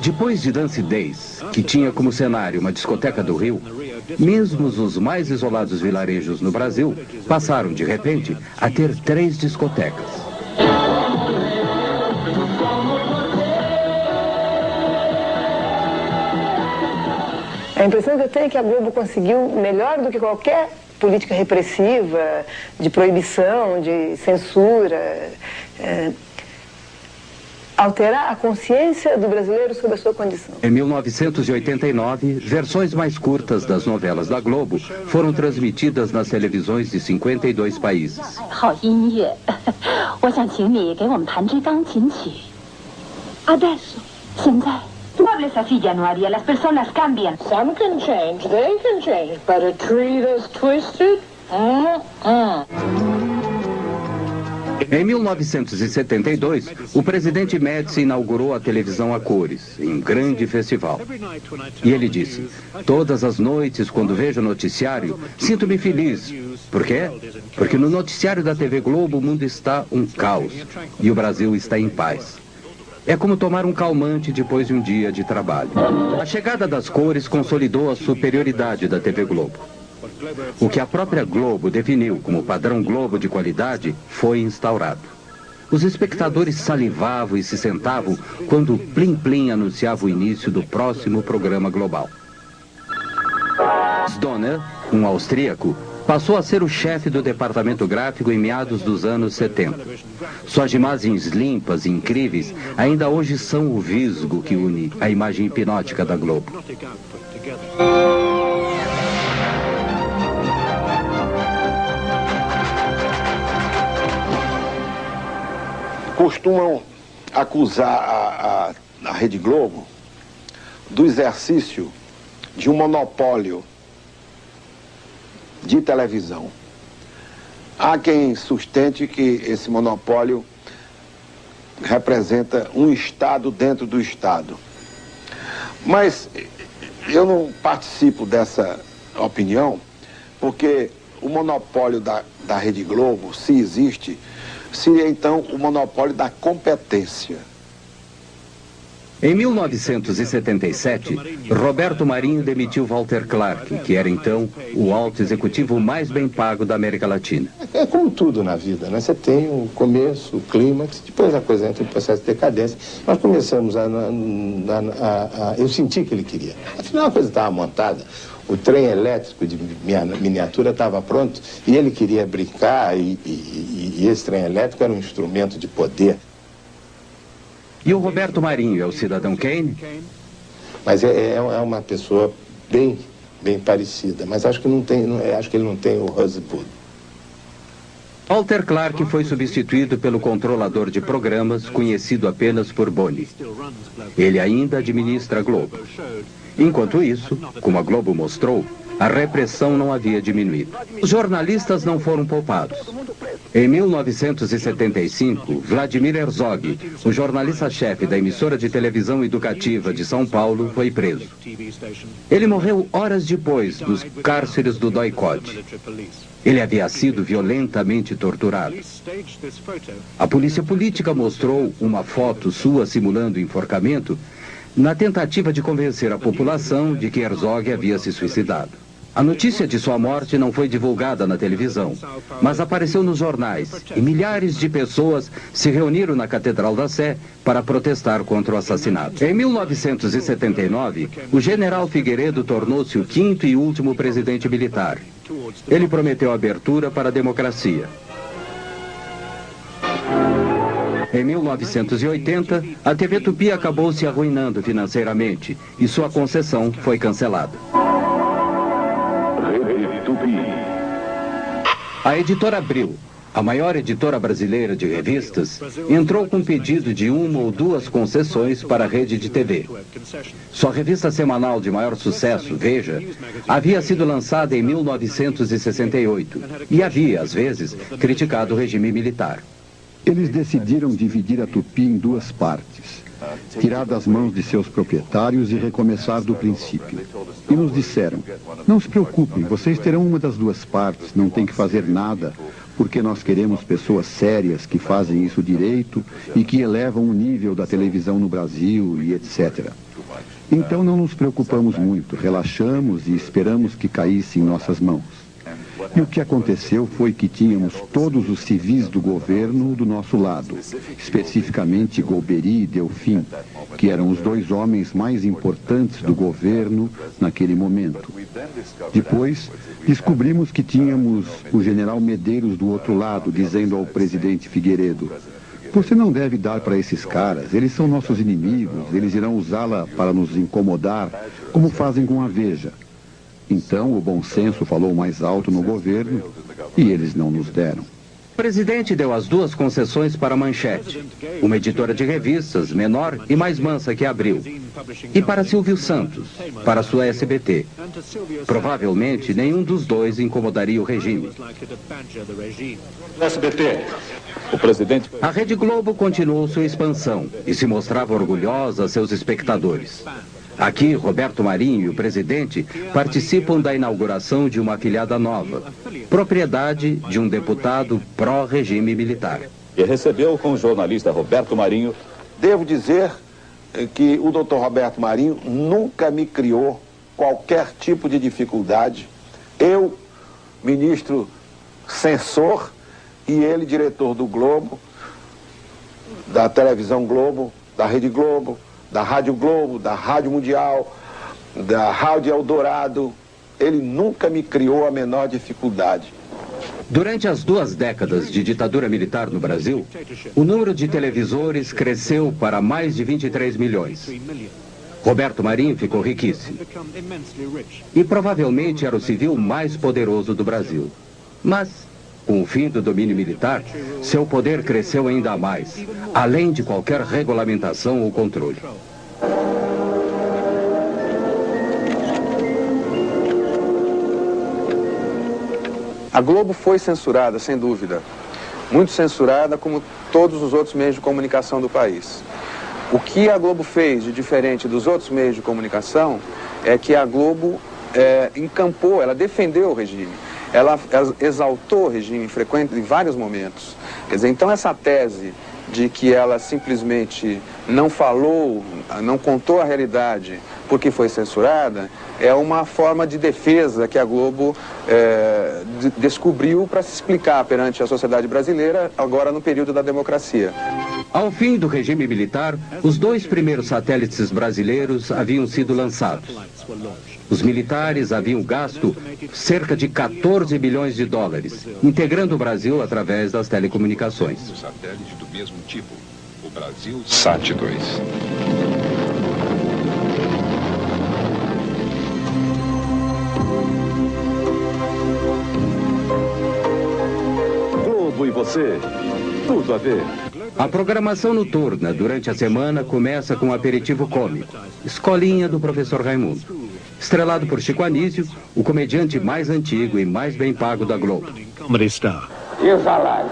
Depois de Dance Days, que tinha como cenário uma discoteca do Rio, mesmo os mais isolados vilarejos no Brasil passaram, de repente, a ter 3 discotecas. A impressão que eu tenho é que a Globo conseguiu, melhor do que qualquer política repressiva, de proibição, de censura, alterar a consciência do brasileiro sobre a sua condição. Em 1989, versões mais curtas das novelas da Globo foram transmitidas nas televisões de 52 países. Esa silla no haría, las personas cambian. Some can change, they can change, but a tree that's twisted? Em 1972, o presidente Médici inaugurou a televisão a cores, em um grande festival. E ele disse: todas as noites, quando vejo o noticiário, sinto-me feliz. Por quê? Porque no noticiário da TV Globo o mundo está um caos e o Brasil está em paz. É como tomar um calmante depois de um dia de trabalho. A chegada das cores consolidou a superioridade da TV Globo. O que a própria Globo definiu como padrão Globo de qualidade foi instaurado. Os espectadores salivavam e se sentavam quando o Plim Plim anunciava o início do próximo programa global. Stoner, um austríaco, passou a ser o chefe do departamento gráfico em meados dos anos 70. Suas imagens limpas e incríveis ainda hoje são o visgo que une a imagem hipnótica da Globo. Costumam acusar a Rede Globo do exercício de um monopólio de televisão. Há quem sustente que esse monopólio representa um Estado dentro do Estado. Mas eu não participo dessa opinião, porque o monopólio da Rede Globo, se existe, seria então o monopólio da competência. Em 1977, Roberto Marinho demitiu Walter Clark, que era então o alto executivo mais bem pago da América Latina. É como tudo na vida, né? Você tem o começo, o clímax, depois a coisa entra em processo de decadência. Nós começamos eu senti que ele queria. Afinal, a coisa estava montada. O trem elétrico de miniatura estava pronto e ele queria brincar e esse trem elétrico era um instrumento de poder. E o Roberto Marinho é o cidadão Kane? Mas é uma pessoa bem parecida, mas acho que ele não tem o Rosebud. Walter Clark foi substituído pelo controlador de programas, conhecido apenas por Boni. Ele ainda administra a Globo. Enquanto isso, como a Globo mostrou, a repressão não havia diminuído. Os jornalistas não foram poupados. Em 1975, Vladimir Herzog, o jornalista-chefe da emissora de televisão educativa de São Paulo, foi preso. Ele morreu horas depois nos cárceres do Doikod. Ele havia sido violentamente torturado. A polícia política mostrou uma foto sua simulando enforcamento na tentativa de convencer a população de que Herzog havia se suicidado. A notícia de sua morte não foi divulgada na televisão, mas apareceu nos jornais e milhares de pessoas se reuniram na Catedral da Sé para protestar contra o assassinato. Em 1979, o general Figueiredo tornou-se o 5º e último presidente militar. Ele prometeu abertura para a democracia. Em 1980, a TV Tupi acabou se arruinando financeiramente e sua concessão foi cancelada. A editora Abril, A maior editora brasileira de revistas entrou com pedido de 1 ou 2 concessões para a rede de TV. Sua revista semanal de maior sucesso, Veja, havia sido lançada em 1968 e havia, às vezes, criticado o regime militar. Eles decidiram dividir a Tupi em 2 partes, tirar das mãos de seus proprietários e recomeçar do princípio. E nos disseram, não se preocupem, vocês terão uma das 2 partes, não tem que fazer nada, porque nós queremos pessoas sérias que fazem isso direito e que elevam o nível da televisão no Brasil e etc. Então não nos preocupamos muito, relaxamos e esperamos que caísse em nossas mãos. E o que aconteceu foi que tínhamos todos os civis do governo do nosso lado, especificamente Golbery e Delfim, que eram os 2 homens mais importantes do governo naquele momento. Depois, descobrimos que tínhamos o general Medeiros do outro lado, dizendo ao presidente Figueiredo, você não deve dar para esses caras, eles são nossos inimigos, eles irão usá-la para nos incomodar, como fazem com a Veja. Então, o bom senso falou mais alto no governo e eles não nos deram. O presidente deu as 2 concessões para a Manchete, uma editora de revistas menor e mais mansa que a Abril, e para Silvio Santos, para sua SBT. Provavelmente, nenhum dos 2 incomodaria o regime. SBT. O presidente... A Rede Globo continuou sua expansão e se mostrava orgulhosa a seus espectadores. Aqui, Roberto Marinho e o presidente participam da inauguração de uma afiliada nova, propriedade de um deputado pró-regime militar. E recebeu com o jornalista Roberto Marinho. Devo dizer que o doutor Roberto Marinho nunca me criou qualquer tipo de dificuldade. Eu, ministro censor, e ele, diretor do Globo, da televisão Globo, da Rede Globo, da Rádio Globo, da Rádio Mundial, da Rádio Eldorado, ele nunca me criou a menor dificuldade. Durante as 2 décadas de ditadura militar no Brasil, o número de televisores cresceu para mais de 23 milhões. Roberto Marinho ficou riquíssimo. E provavelmente era o civil mais poderoso do Brasil. Mas, com o fim do domínio militar, seu poder cresceu ainda mais, além de qualquer regulamentação ou controle. A Globo foi censurada, sem dúvida. Muito censurada, como todos os outros meios de comunicação do país. O que a Globo fez de diferente dos outros meios de comunicação é que a Globo encampou, ela defendeu o regime. Ela exaltou o regime em vários momentos. Quer dizer, então essa tese de que ela simplesmente não falou, não contou a realidade porque foi censurada, é uma forma de defesa que a Globo descobriu para se explicar perante a sociedade brasileira, agora no período da democracia. Ao fim do regime militar, os 2 primeiros satélites brasileiros haviam sido lançados. Os militares haviam gasto cerca de 14 bilhões de dólares, integrando o Brasil através das telecomunicações. Um satélite do mesmo tipo, o Brasil Sat-2. Globo e você, tudo a ver. A programação noturna durante a semana começa com um aperitivo cômico, Escolinha do Professor Raimundo. Estrelado por Chico Anísio, o comediante mais antigo e mais bem pago da Globo. Comedy star. E o salário?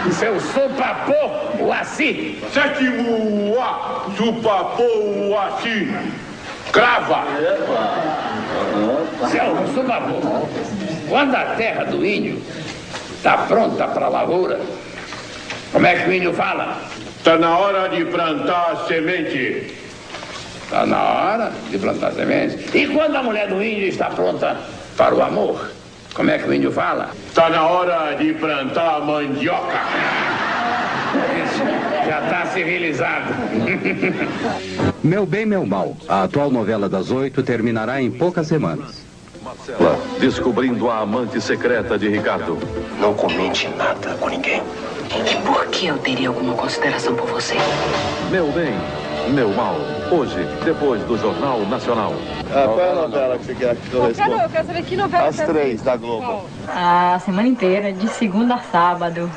Isso é o Supapô Uaci. Sétimo A, Supapô Uaci. Crava. Seu Supapô, quando a terra do índio está pronta para a lavoura, como é que o índio fala? Está na hora de plantar a semente. Está na hora de plantar a semente. E quando a mulher do índio está pronta para o amor, como é que o índio fala? Está na hora de plantar a mandioca. Já está civilizado. Meu Bem, Meu Mal, a atual novela das 8, terminará em poucas semanas. Marcela, descobrindo a amante secreta de Ricardo. Não comente nada com ninguém. E por que eu teria alguma consideração por você? Meu bem, Meu Mal. Hoje, depois do Jornal Nacional. Qual é a novela que você quer que eu responda? Eu quero saber que novela As 3 da Globo. A semana inteira, de segunda a sábado.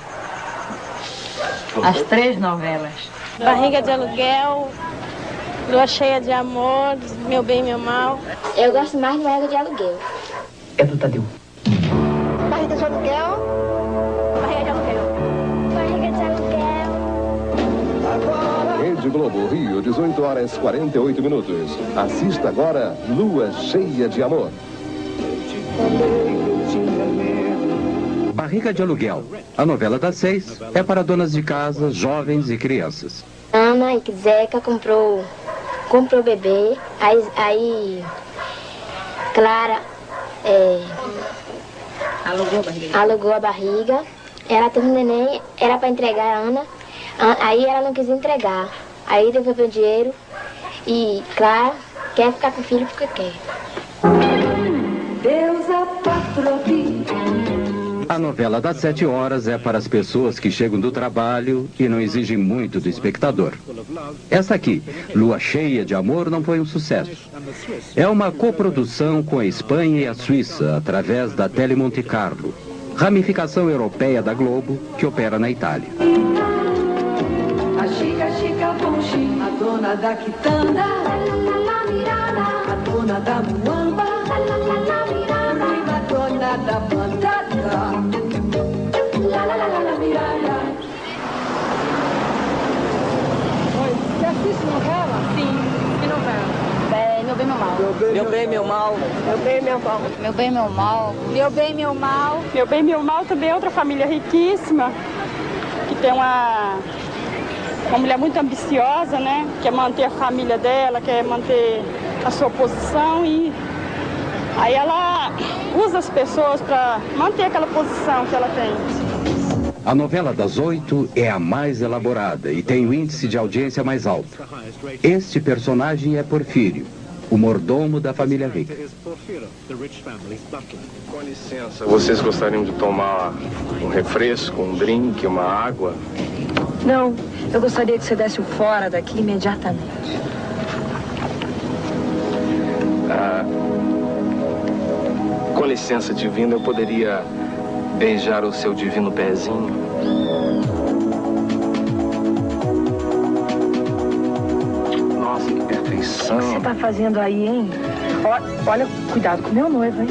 As 3 novelas. Barriga de Aluguel, Lua Cheia de Amor, Meu Bem e Meu Mal. Eu gosto mais de Barriga de Aluguel. É do Tadeu. Barriga de Aluguel. Barriga de Aluguel. Barriga de Aluguel. Rede Globo, Rio, 18h48. Assista agora Lua Cheia de Amor. Barriga de Aluguel. A novela das 6 é para donas de casa, jovens e crianças. Ana e Zeca comprou o bebê, aí Clara alugou a barriga. Ela teve um neném, era para entregar a Ana, aí ela não quis entregar. Aí devolveu o dinheiro e Clara quer ficar com o filho porque quer. Deus a patrocínio. A novela das 7 horas é para as pessoas que chegam do trabalho e não exigem muito do espectador. Essa aqui, Lua Cheia de Amor, não foi um sucesso. É uma coprodução com a Espanha e a Suíça, através da Tele Monte Carlo, ramificação europeia da Globo, que opera na Itália. A Chica Bonchi, a dona da quitanda, a dona da muamba, a dona da batata. Você assiste novela? Sim, que novela? Meu Bem, Meu Mal. Meu Bem, Meu Mal. Meu Bem, Meu Mal. Meu Bem, Meu Mal. Meu Bem, Meu Mal. Meu Bem, Meu Mal também é outra família riquíssima, que tem uma mulher muito ambiciosa, né? Quer manter a família dela, quer manter a sua posição e aí ela usa as pessoas para manter aquela posição que ela tem. A novela das 8 é a mais elaborada e tem o índice de audiência mais alto. Este personagem é Porfírio, o mordomo da família rica. Com licença, vocês gostariam de tomar um refresco, um drink, uma água? Não, eu gostaria que você desse o fora daqui imediatamente. Com licença, divino, eu poderia beijar o seu divino pezinho? Nossa, que perfeição. O que você tá fazendo aí, hein? Olha, cuidado com o meu noivo, hein?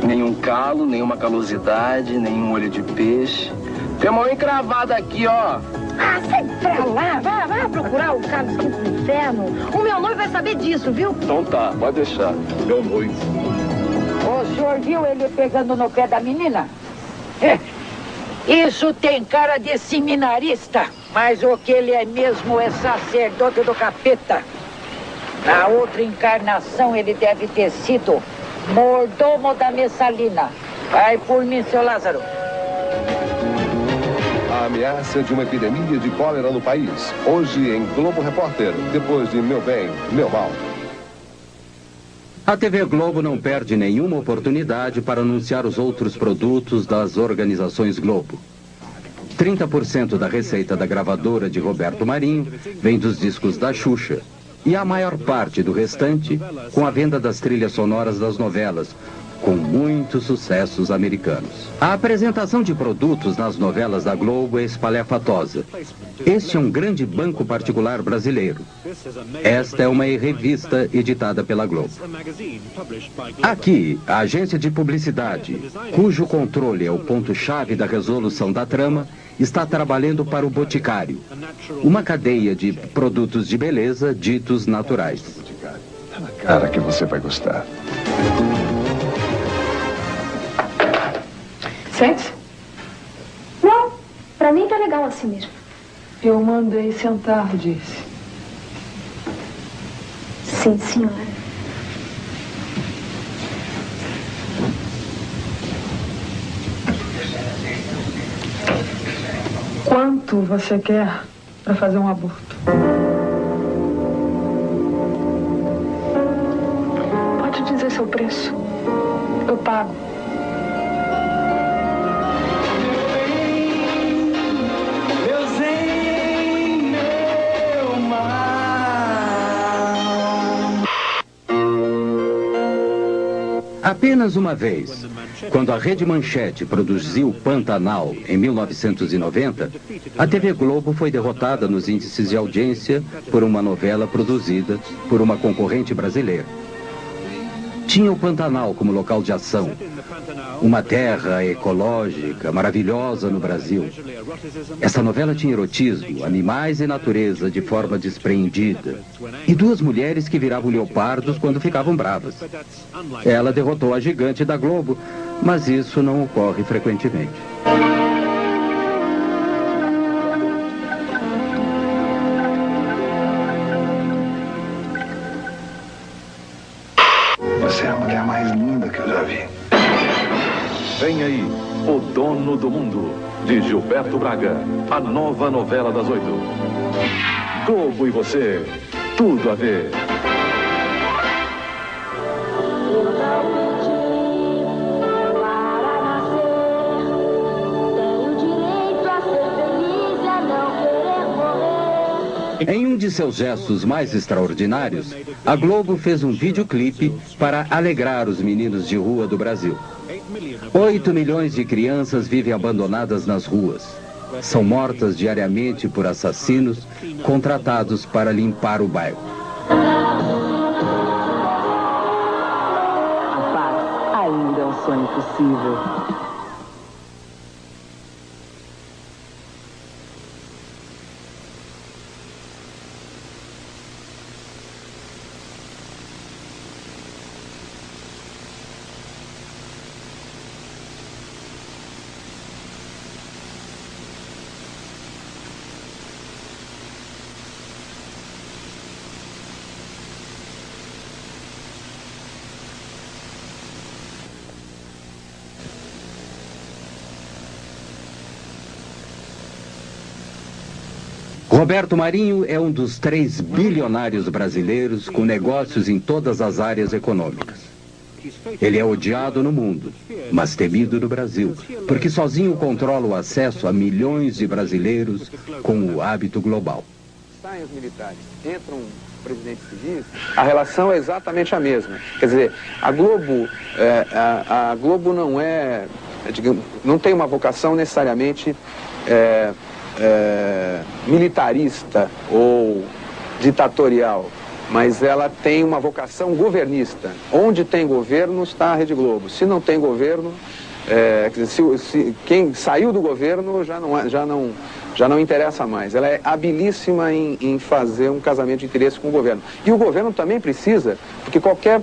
Nenhum calo, nenhuma calosidade, nenhum olho de peixe. Tem uma unha encravada aqui, ó. Ah, sai pra lá, vai procurar o Carlos V do Inferno. O meu noivo vai saber disso, viu? Então tá, pode deixar. Meu noivo. O senhor viu ele pegando no pé da menina? Isso tem cara de seminarista, mas o que ele é mesmo é sacerdote do capeta. Na outra encarnação ele deve ter sido mordomo da Messalina. Vai por mim, seu Lázaro. A ameaça de uma epidemia de cólera no país. Hoje em Globo Repórter, depois de Meu Bem, Meu Mal. A TV Globo não perde nenhuma oportunidade para anunciar os outros produtos das organizações Globo. 30% da receita da gravadora de Roberto Marinho vem dos discos da Xuxa. E a maior parte do restante com a venda das trilhas sonoras das novelas, com muitos sucessos americanos. A apresentação de produtos nas novelas da Globo é espalhafatosa. Este é um grande banco particular brasileiro. Esta é uma revista editada pela Globo. Aqui, a agência de publicidade, cujo controle é o ponto-chave da resolução da trama, está trabalhando para o Boticário, uma cadeia de produtos de beleza ditos naturais. Cara, que você vai gostar. Sente? Não, pra mim tá legal assim mesmo. Eu mandei sentar, disse. Sim, senhora. Quanto você quer para fazer um aborto? Pode dizer seu preço. Eu pago. Meu zen, meu mar. Apenas uma vez, quando a Rede Manchete produziu Pantanal em 1990, a TV Globo foi derrotada nos índices de audiência por uma novela produzida por uma concorrente brasileira. Tinha o Pantanal como local de ação, uma terra ecológica maravilhosa no Brasil. Essa novela tinha erotismo, animais e natureza de forma despreendida, e duas mulheres que viravam leopardos quando ficavam bravas. Ela derrotou a gigante da Globo, mas isso não ocorre frequentemente. Você é a mulher mais linda que eu já vi. Vem aí, O Dono do Mundo, de Gilberto Braga. A nova novela das 8. Globo e você, tudo a ver. Em um de seus gestos mais extraordinários, a Globo fez um videoclipe para alegrar os meninos de rua do Brasil. 8 milhões de crianças vivem abandonadas nas ruas. São mortas diariamente por assassinos contratados para limpar o bairro. A paz ainda é um sonho possível. Roberto Marinho é um dos 3 bilionários brasileiros com negócios em todas as áreas econômicas. Ele é odiado no mundo, mas temido no Brasil, porque sozinho controla o acesso a milhões de brasileiros com o hábito global. Saem os militares, entram presidentes civis, a relação é exatamente a mesma. Quer dizer, a Globo não é, digamos, não tem uma vocação necessariamente militarista ou ditatorial, mas ela tem uma vocação governista. Onde tem governo está a Rede Globo. Se não tem governo, quer dizer, quem saiu do governo já não interessa mais. Ela é habilíssima em fazer um casamento de interesse com o governo. E o governo também precisa, porque qualquer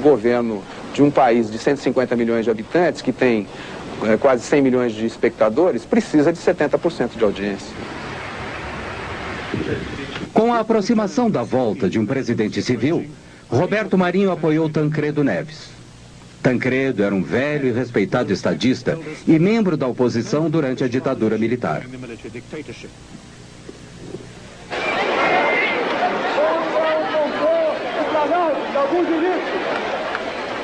governo de um país de 150 milhões de habitantes, que tem quase 100 milhões de espectadores, precisa de 70% de audiência. Com a aproximação da volta de um presidente civil, Roberto Marinho apoiou Tancredo Neves. Tancredo era um velho e respeitado estadista e membro da oposição durante a ditadura militar.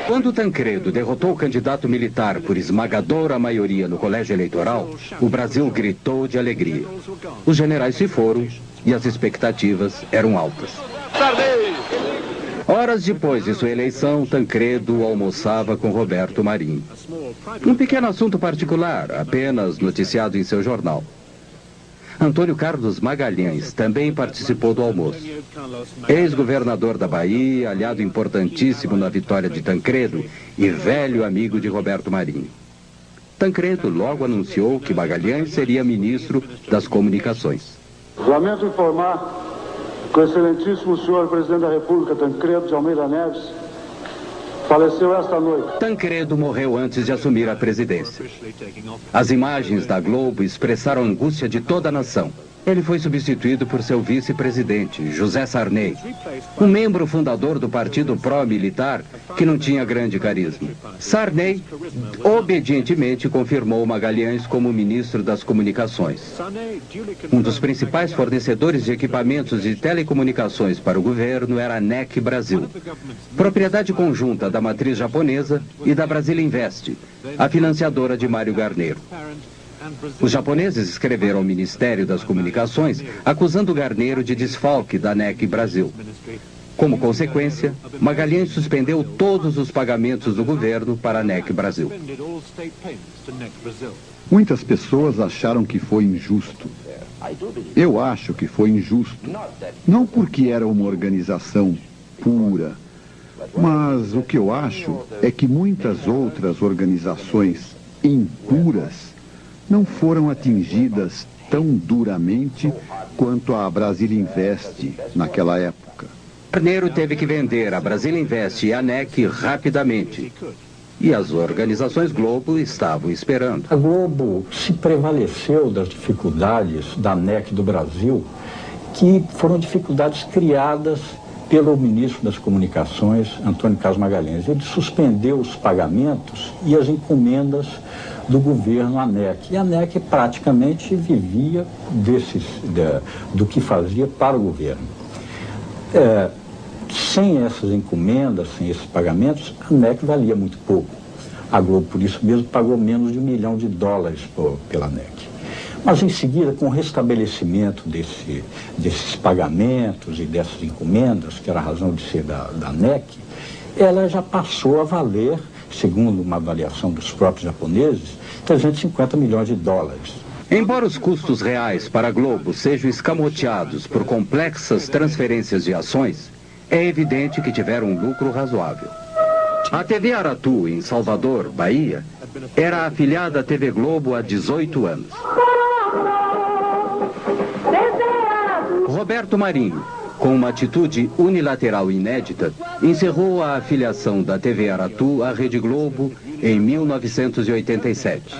Quando Tancredo derrotou o candidato militar por esmagadora maioria no colégio eleitoral, o Brasil gritou de alegria. Os generais se foram e as expectativas eram altas. Horas depois de sua eleição, Tancredo almoçava com Roberto Marinho. Um pequeno assunto particular, apenas noticiado em seu jornal. Antônio Carlos Magalhães também participou do almoço. Ex-governador da Bahia, aliado importantíssimo na vitória de Tancredo e velho amigo de Roberto Marinho. Tancredo logo anunciou que Magalhães seria ministro das Comunicações. Lamento informar que o excelentíssimo senhor presidente da República, Tancredo de Almeida Neves, faleceu esta noite. Tancredo morreu antes de assumir a presidência. As imagens da Globo expressaram a angústia de toda a nação. Ele foi substituído por seu vice-presidente, José Sarney, um membro fundador do partido pró-militar que não tinha grande carisma. Sarney obedientemente confirmou Magalhães como ministro das Comunicações. Um dos principais fornecedores de equipamentos de telecomunicações para o governo era a NEC Brasil, propriedade conjunta da matriz japonesa e da Brasília Invest, a financiadora de Mário Garneiro. Os japoneses escreveram ao Ministério das Comunicações acusando Garneiro de desfalque da NEC Brasil. Como consequência, Magalhães suspendeu todos os pagamentos do governo para a NEC Brasil. Muitas pessoas acharam que foi injusto. Eu acho que foi injusto. Não porque era uma organização pura, mas o que eu acho é que muitas outras organizações impuras não foram atingidas tão duramente quanto a Brasília Invest naquela época. Carneiro teve que vender a Brasília Invest e a NEC rapidamente. E as organizações Globo estavam esperando. A Globo se prevaleceu das dificuldades da NEC do Brasil, que foram dificuldades criadas pelo ministro das Comunicações, Antônio Carlos Magalhães. Ele suspendeu os pagamentos e as encomendas do governo à NEC. E a NEC praticamente vivia do que fazia para o governo. Sem essas encomendas, sem esses pagamentos, a NEC valia muito pouco. A Globo, por isso mesmo, pagou menos de $1 milhão pela NEC. Mas, em seguida, com o restabelecimento desses pagamentos e dessas encomendas, que era a razão de ser da NEC, ela já passou a valer, segundo uma avaliação dos próprios japoneses, $350 milhões. Embora os custos reais para a Globo sejam escamoteados por complexas transferências de ações, é evidente que tiveram um lucro razoável. A TV Aratu, em Salvador, Bahia, era afiliada à TV Globo há 18 anos. Roberto Marinho, com uma atitude unilateral inédita, encerrou a afiliação da TV Aratu à Rede Globo em 1987.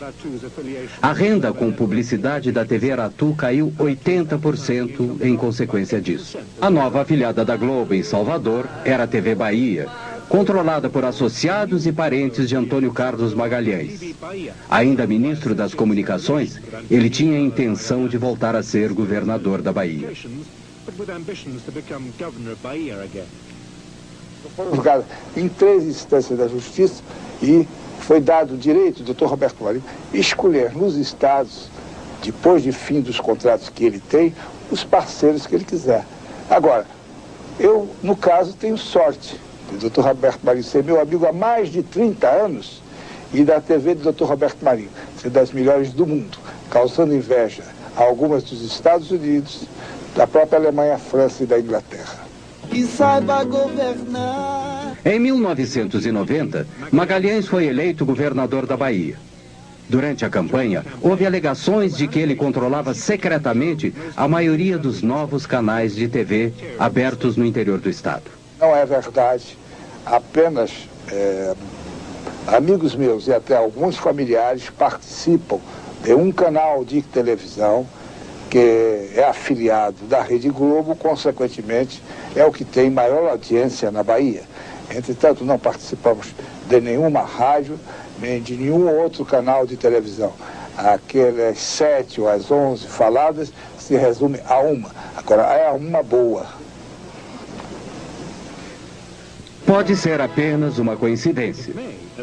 A renda com publicidade da TV Aratu caiu 80% em consequência disso. A nova afiliada da Globo em Salvador era a TV Bahia, controlada por associados e parentes de Antônio Carlos Magalhães. Ainda ministro das Comunicações, ele tinha a intenção de voltar a ser governador da Bahia. Fomos julgados em 3 instâncias da Justiça e foi dado o direito do Dr. Roberto Marinho escolher nos estados, depois de fim dos contratos que ele tem, os parceiros que ele quiser. Agora, eu, no caso, tenho sorte do Dr. Roberto Marinho ser meu amigo há mais de 30 anos e da TV do Dr. Roberto Marinho ser das melhores do mundo, causando inveja a algumas dos Estados Unidos, da própria Alemanha, França e da Inglaterra. Que saiba governar. Em 1990, Magalhães foi eleito governador da Bahia. Durante a campanha, houve alegações de que ele controlava secretamente a maioria dos novos canais de TV abertos no interior do estado. Não é verdade. Apenas amigos meus e até alguns familiares participam de um canal de televisão que é afiliado da Rede Globo, consequentemente, é o que tem maior audiência na Bahia. Entretanto, não participamos de nenhuma rádio, nem de nenhum outro canal de televisão. Aquelas 7 ou as 11 faladas se resume a uma. Agora, é uma boa. Pode ser apenas uma coincidência,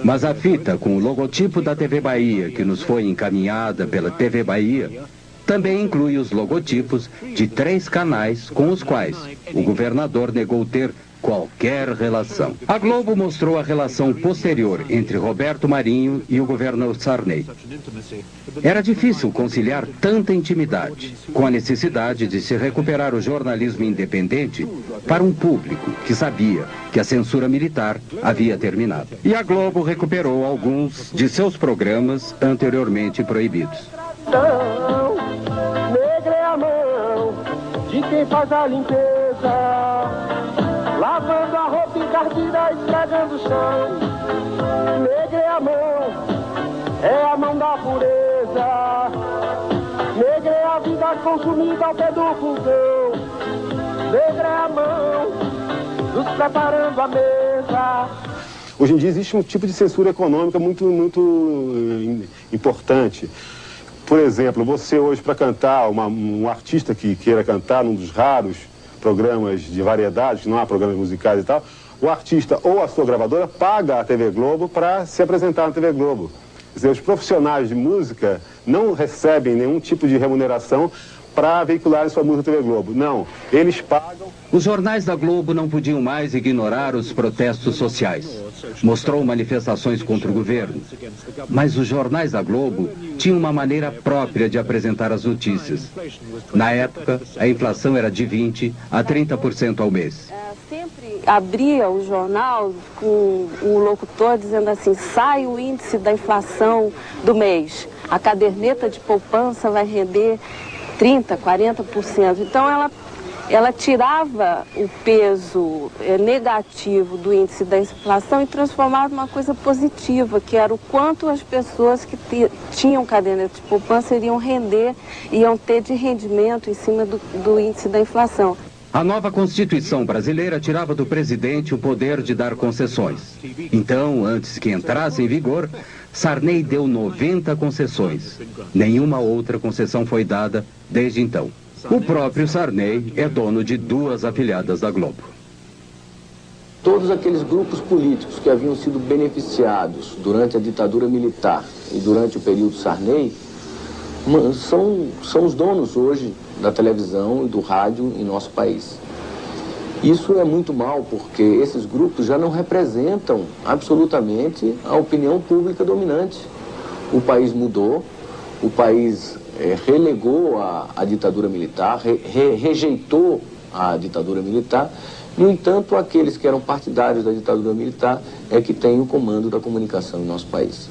mas a fita com o logotipo da TV Bahia, que nos foi encaminhada pela TV Bahia, também inclui os logotipos de 3 canais com os quais o governador negou ter qualquer relação. A Globo mostrou a relação posterior entre Roberto Marinho e o governador Sarney. Era difícil conciliar tanta intimidade com a necessidade de se recuperar o jornalismo independente para um público que sabia que a censura militar havia terminado. E a Globo recuperou alguns de seus programas anteriormente proibidos. Negra é a mão de quem faz a limpeza, lavando a roupa encardida, esfregando o chão. Negra é a mão da pureza. Negra é a vida consumida ao pé do fogão. Negra é a mão nos preparando a mesa. Hoje em dia existe um tipo de censura econômica muito importante. Por exemplo, você hoje para cantar, um artista que queira cantar num dos raros programas de variedades, não há programas musicais e tal, o artista ou a sua gravadora paga a TV Globo para se apresentar na TV Globo. Quer dizer, os profissionais de música não recebem nenhum tipo de remuneração para veicularem sua música na TV Globo. Não, eles pagam... Os jornais da Globo não podiam mais ignorar os protestos sociais. Mostrou manifestações contra o governo. Mas os jornais da Globo tinham uma maneira própria de apresentar as notícias. Na época, a inflação era de 20% a 30% ao mês. Sempre abria o jornal com o locutor dizendo assim: sai o índice da inflação do mês. A caderneta de poupança vai render 30%, 40%. Então ela tirava o peso negativo do índice da inflação e transformava numa coisa positiva, que era o quanto as pessoas que tinham caderneta de poupança iam ter de rendimento em cima do índice da inflação. A nova Constituição brasileira tirava do presidente o poder de dar concessões. Então, antes que entrasse em vigor, Sarney deu 90 concessões. Nenhuma outra concessão foi dada desde então. O próprio Sarney é dono de 2 afiliadas da Globo. Todos aqueles grupos políticos que haviam sido beneficiados durante a ditadura militar e durante o período Sarney são os donos hoje da televisão e do rádio em nosso país. Isso é muito mal, porque esses grupos já não representam absolutamente a opinião pública dominante. O país mudou, o país relegou a ditadura militar, rejeitou a ditadura militar. No entanto, aqueles que eram partidários da ditadura militar é que têm o comando da comunicação em nosso país.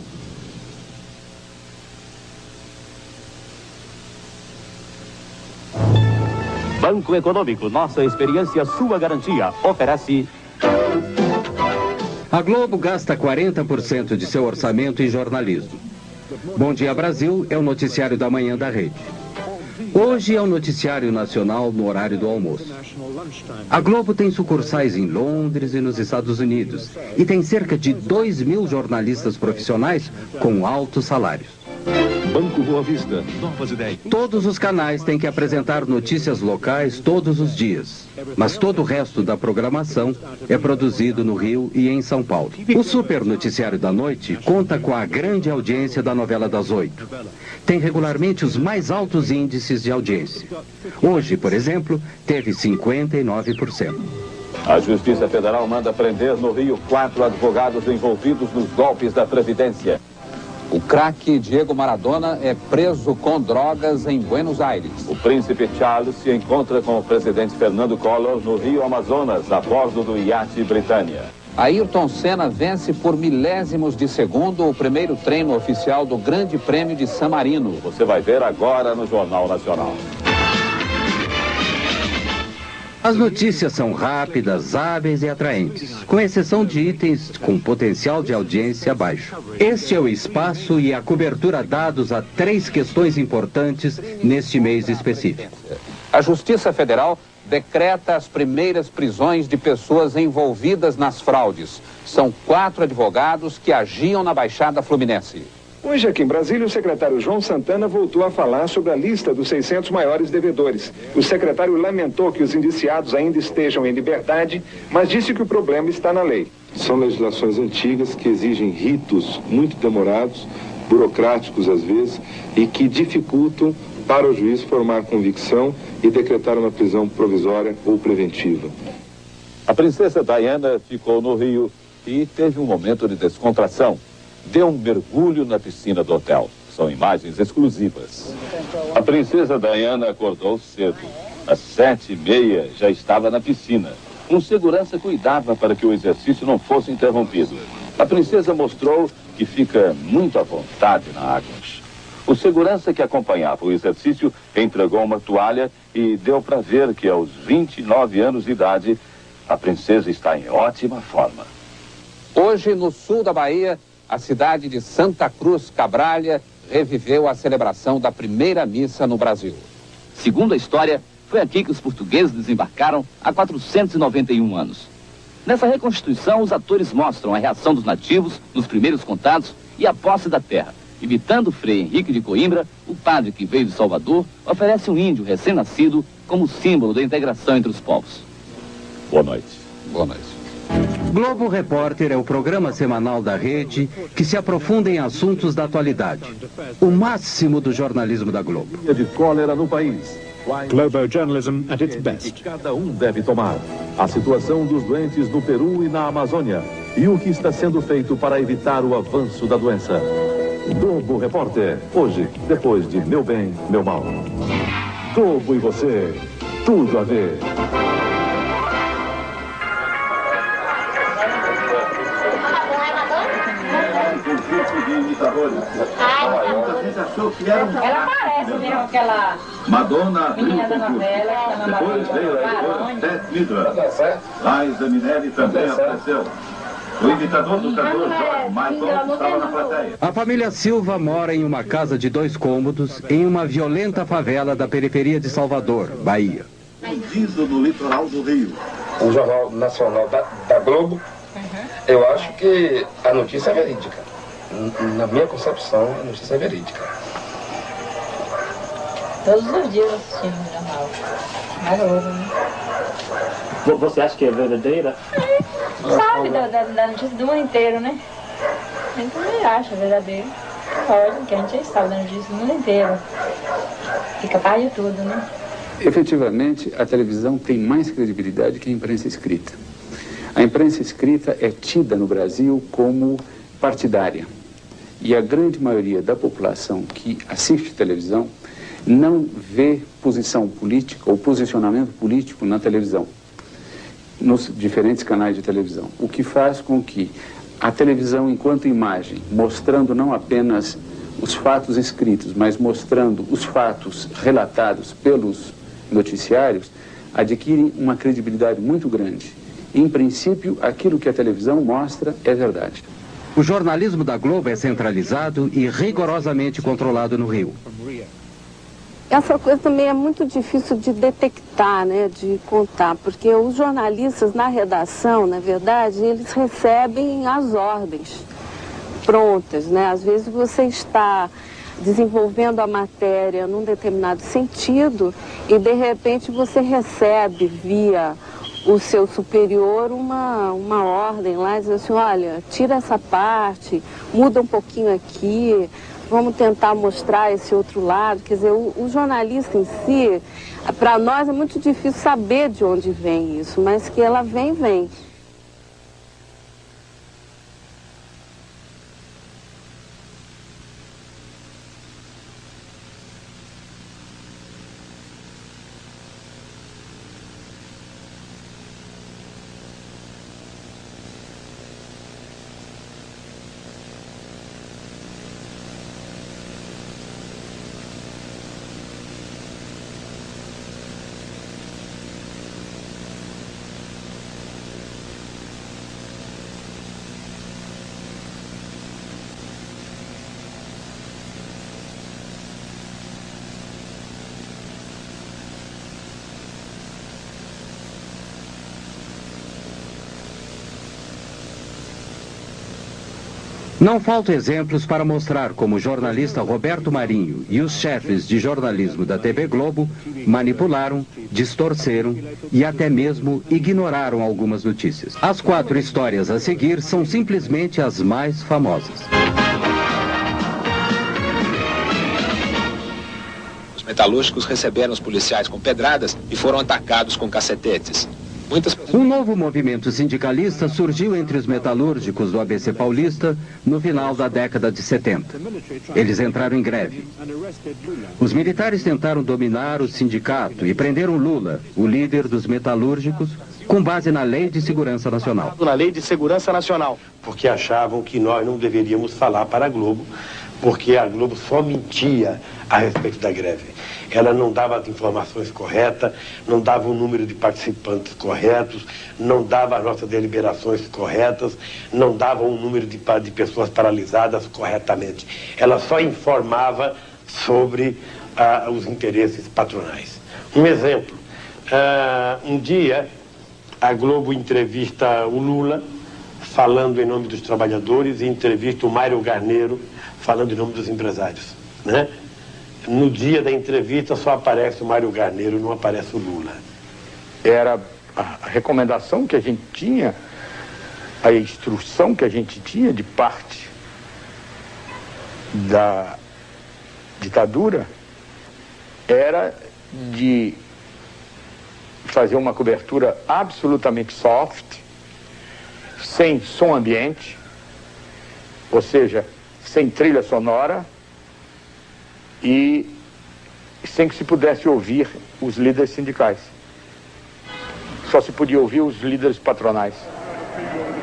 Banco Econômico, nossa experiência, sua garantia, oferece... A Globo gasta 40% de seu orçamento em jornalismo. Bom Dia Brasil é o noticiário da manhã da rede. Hoje é o noticiário nacional no horário do almoço. A Globo tem sucursais em Londres e nos Estados Unidos e tem cerca de 2.000 jornalistas profissionais com altos salários. Banco Boa Vista, novas ideias. Todos os canais têm que apresentar notícias locais todos os dias, mas todo o resto da programação é produzido no Rio e em São Paulo. O Super Noticiário da Noite conta com a grande audiência da novela das 8. Tem regularmente os mais altos índices de audiência. Hoje, por exemplo, teve 59%. A Justiça Federal manda prender no Rio 4 advogados envolvidos nos golpes da Previdência. O craque Diego Maradona é preso com drogas em Buenos Aires. O príncipe Charles se encontra com o presidente Fernando Collor no Rio Amazonas, a bordo do iate Britânia. Ayrton Senna vence por milésimos de segundo o primeiro treino oficial do Grande Prêmio de San Marino. Você vai ver agora no Jornal Nacional. As notícias são rápidas, hábeis e atraentes, com exceção de itens com potencial de audiência baixo. Este é o espaço e a cobertura dados a 3 questões importantes neste mês específico. A Justiça Federal decreta as primeiras prisões de pessoas envolvidas nas fraudes. São 4 advogados que agiam na Baixada Fluminense. Hoje aqui em Brasília, o secretário João Santana voltou a falar sobre a lista dos 600 maiores devedores. O secretário lamentou que os indiciados ainda estejam em liberdade, mas disse que o problema está na lei. São legislações antigas que exigem ritos muito demorados, burocráticos às vezes, e que dificultam para o juiz formar convicção e decretar uma prisão provisória ou preventiva. A princesa Diana ficou no Rio e teve um momento de descontração. Deu um mergulho na piscina do hotel. São imagens exclusivas. A princesa Diana acordou cedo. Às 7h30 já estava na piscina. Um segurança cuidava para que o exercício não fosse interrompido. A princesa mostrou que fica muito à vontade na água. O segurança que acompanhava o exercício entregou uma toalha e deu para ver que aos 29 anos de idade, a princesa está em ótima forma. Hoje, no sul da Bahia, a cidade de Santa Cruz Cabralha reviveu a celebração da primeira missa no Brasil. Segundo a história, foi aqui que os portugueses desembarcaram há 491 anos. Nessa reconstituição, os atores mostram a reação dos nativos nos primeiros contatos e a posse da terra. Imitando Frei Henrique de Coimbra, o padre que veio de Salvador oferece um índio recém-nascido como símbolo da integração entre os povos. Boa noite. Boa noite. Globo Repórter é o programa semanal da rede que se aprofunda em assuntos da atualidade. O máximo do jornalismo da Globo. De cólera no país. Global journalism at its best. Que cada um deve tomar. A situação dos doentes no Peru e na Amazônia e o que está sendo feito para evitar o avanço da doença. Globo Repórter, hoje, depois de Meu Bem, Meu Mal. Globo e você, tudo a ver. Ela parece mesmo aquela Madonna, menina da novela que tá na depois veio a editora Beth Midler. Liza Minnelli também apareceu. O imitador do cantor George Michael estava na plateia. A família Silva mora em uma casa de 2 cômodos em uma violenta favela da periferia de Salvador, Bahia. Perdido no litoral do Rio. O Jornal Nacional da Globo, eu acho que a notícia é verídica. Na minha concepção, a notícia é verídica. Todos os dias assistindo o jornal. Na Globo, né? Você acha que é verdadeira? Sabe da notícia do mundo inteiro, né? A gente também acha verdadeiro. Lógico que a gente sabe da notícia do mundo inteiro. E capaz de tudo, né? Efetivamente, a televisão tem mais credibilidade que a imprensa escrita. A imprensa escrita é tida no Brasil como partidária. E a grande maioria da população que assiste televisão não vê posição política ou posicionamento político na televisão, nos diferentes canais de televisão. O que faz com que a televisão, enquanto imagem, mostrando não apenas os fatos escritos, mas mostrando os fatos relatados pelos noticiários, adquire uma credibilidade muito grande. Em princípio, aquilo que a televisão mostra é verdade. O jornalismo da Globo é centralizado e rigorosamente controlado no Rio. Essa coisa também é muito difícil de detectar, né, de contar, porque os jornalistas na redação, na verdade, eles recebem as ordens prontas, né? Às vezes você está desenvolvendo a matéria num determinado sentido e de repente você recebe via o seu superior uma ordem lá, diz assim, olha, tira essa parte, muda um pouquinho aqui, vamos tentar mostrar esse outro lado. Quer dizer, o jornalista em si, para nós é muito difícil saber de onde vem isso, mas que ela vem, vem. Não faltam exemplos para mostrar como o jornalista Roberto Marinho e os chefes de jornalismo da TV Globo manipularam, distorceram e até mesmo ignoraram algumas notícias. As 4 histórias a seguir são simplesmente as mais famosas. Os metalúrgicos receberam os policiais com pedradas e foram atacados com cacetetes. Um novo movimento sindicalista surgiu entre os metalúrgicos do ABC Paulista no final da década de 70. Eles entraram em greve. Os militares tentaram dominar o sindicato e prenderam Lula, o líder dos metalúrgicos, com base na Lei de Segurança Nacional. Na Lei de Segurança Nacional. Porque achavam que nós não deveríamos falar para a Globo, porque a Globo só mentia a respeito da greve. Ela não dava as informações corretas, não dava o número de participantes corretos, não dava as nossas deliberações corretas, não dava o número de pessoas paralisadas corretamente. Ela só informava sobre os interesses patronais. Um exemplo, um dia a Globo entrevista o Lula, falando em nome dos trabalhadores, e entrevista o Mário Garneiro, falando em nome dos empresários, né? No dia da entrevista só aparece o Mário Garneiro, não aparece o Lula. Era a recomendação que a gente tinha, a instrução que a gente tinha de parte da ditadura, era de fazer uma cobertura absolutamente soft, sem som ambiente, ou seja, sem trilha sonora e sem que se pudesse ouvir os líderes sindicais. Só se podia ouvir os líderes patronais.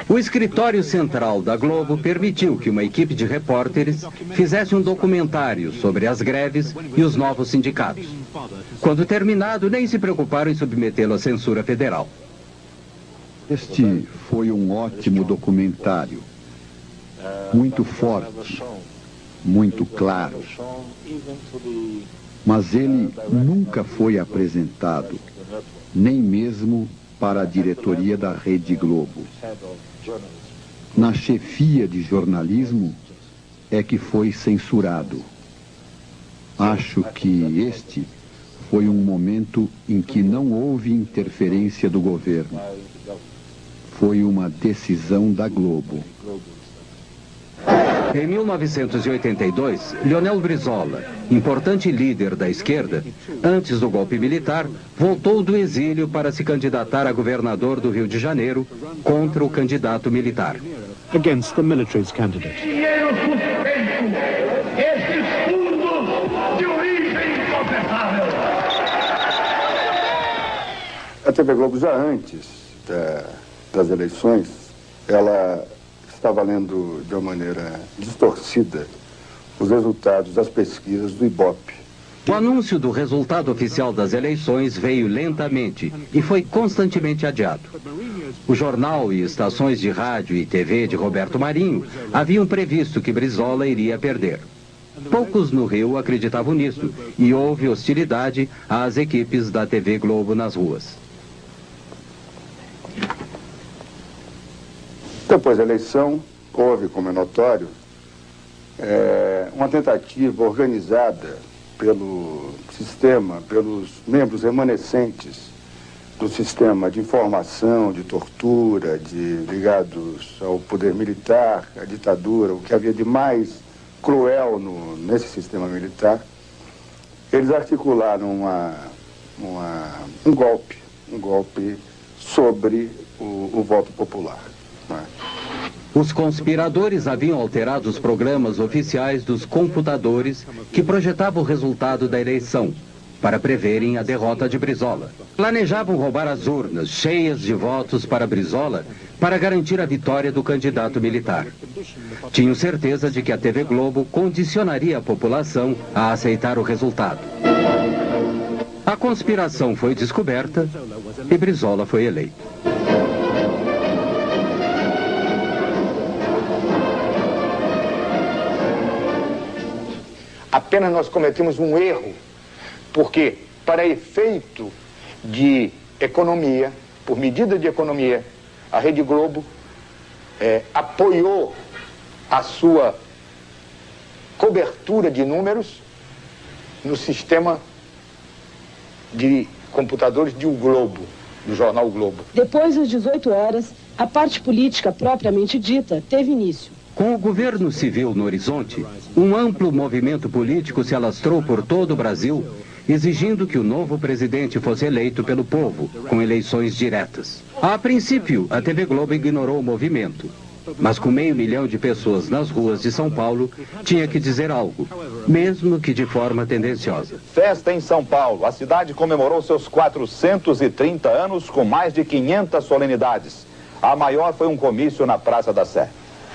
O escritório central da Globo permitiu que uma equipe de repórteres fizesse um documentário sobre as greves e os novos sindicatos. Quando terminado, nem se preocuparam em submetê-lo à censura federal. Este foi um ótimo documentário, muito forte, muito claro. Mas ele nunca foi apresentado, nem mesmo para a diretoria da Rede Globo. Na chefia de jornalismo é que foi censurado. Acho que este foi um momento em que não houve interferência do governo. Foi uma decisão da Globo. Em 1982, Leonel Brizola, importante líder da esquerda, antes do golpe militar, voltou do exílio para se candidatar a governador do Rio de Janeiro contra o candidato militar. Against the military's candidate. Dinheiro suspeito, esses fundos de origem incontestável. A TV Globo, já antes das eleições, ela estava lendo de uma maneira distorcida os resultados das pesquisas do Ibope. O anúncio do resultado oficial das eleições veio lentamente e foi constantemente adiado. O jornal e estações de rádio e TV de Roberto Marinho haviam previsto que Brizola iria perder. Poucos no Rio acreditavam nisso e houve hostilidade às equipes da TV Globo nas ruas. Depois da eleição, houve, como é notório, uma tentativa organizada pelo sistema, pelos membros remanescentes do sistema de informação, de tortura, ligados ao poder militar, à ditadura, o que havia de mais cruel nesse sistema militar. Eles articularam um golpe sobre o voto popular. Os conspiradores haviam alterado os programas oficiais dos computadores que projetavam o resultado da eleição, para preverem a derrota de Brizola. Planejavam roubar as urnas cheias de votos para Brizola para garantir a vitória do candidato militar. Tinham certeza de que a TV Globo condicionaria a população a aceitar o resultado. A conspiração foi descoberta e Brizola foi eleito. Apenas nós cometemos um erro, porque para efeito de economia, por medida de economia, a Rede Globo apoiou a sua cobertura de números no sistema de computadores de O Globo, do jornal O Globo. Depois das 18 horas, a parte política propriamente dita teve início. Com o governo civil no horizonte, um amplo movimento político se alastrou por todo o Brasil, exigindo que o novo presidente fosse eleito pelo povo, com eleições diretas. A princípio, a TV Globo ignorou o movimento, mas com 500 mil de pessoas nas ruas de São Paulo, tinha que dizer algo, mesmo que de forma tendenciosa. Festa em São Paulo. A cidade comemorou seus 430 anos com mais de 500 solenidades. A maior foi um comício na Praça da Sé.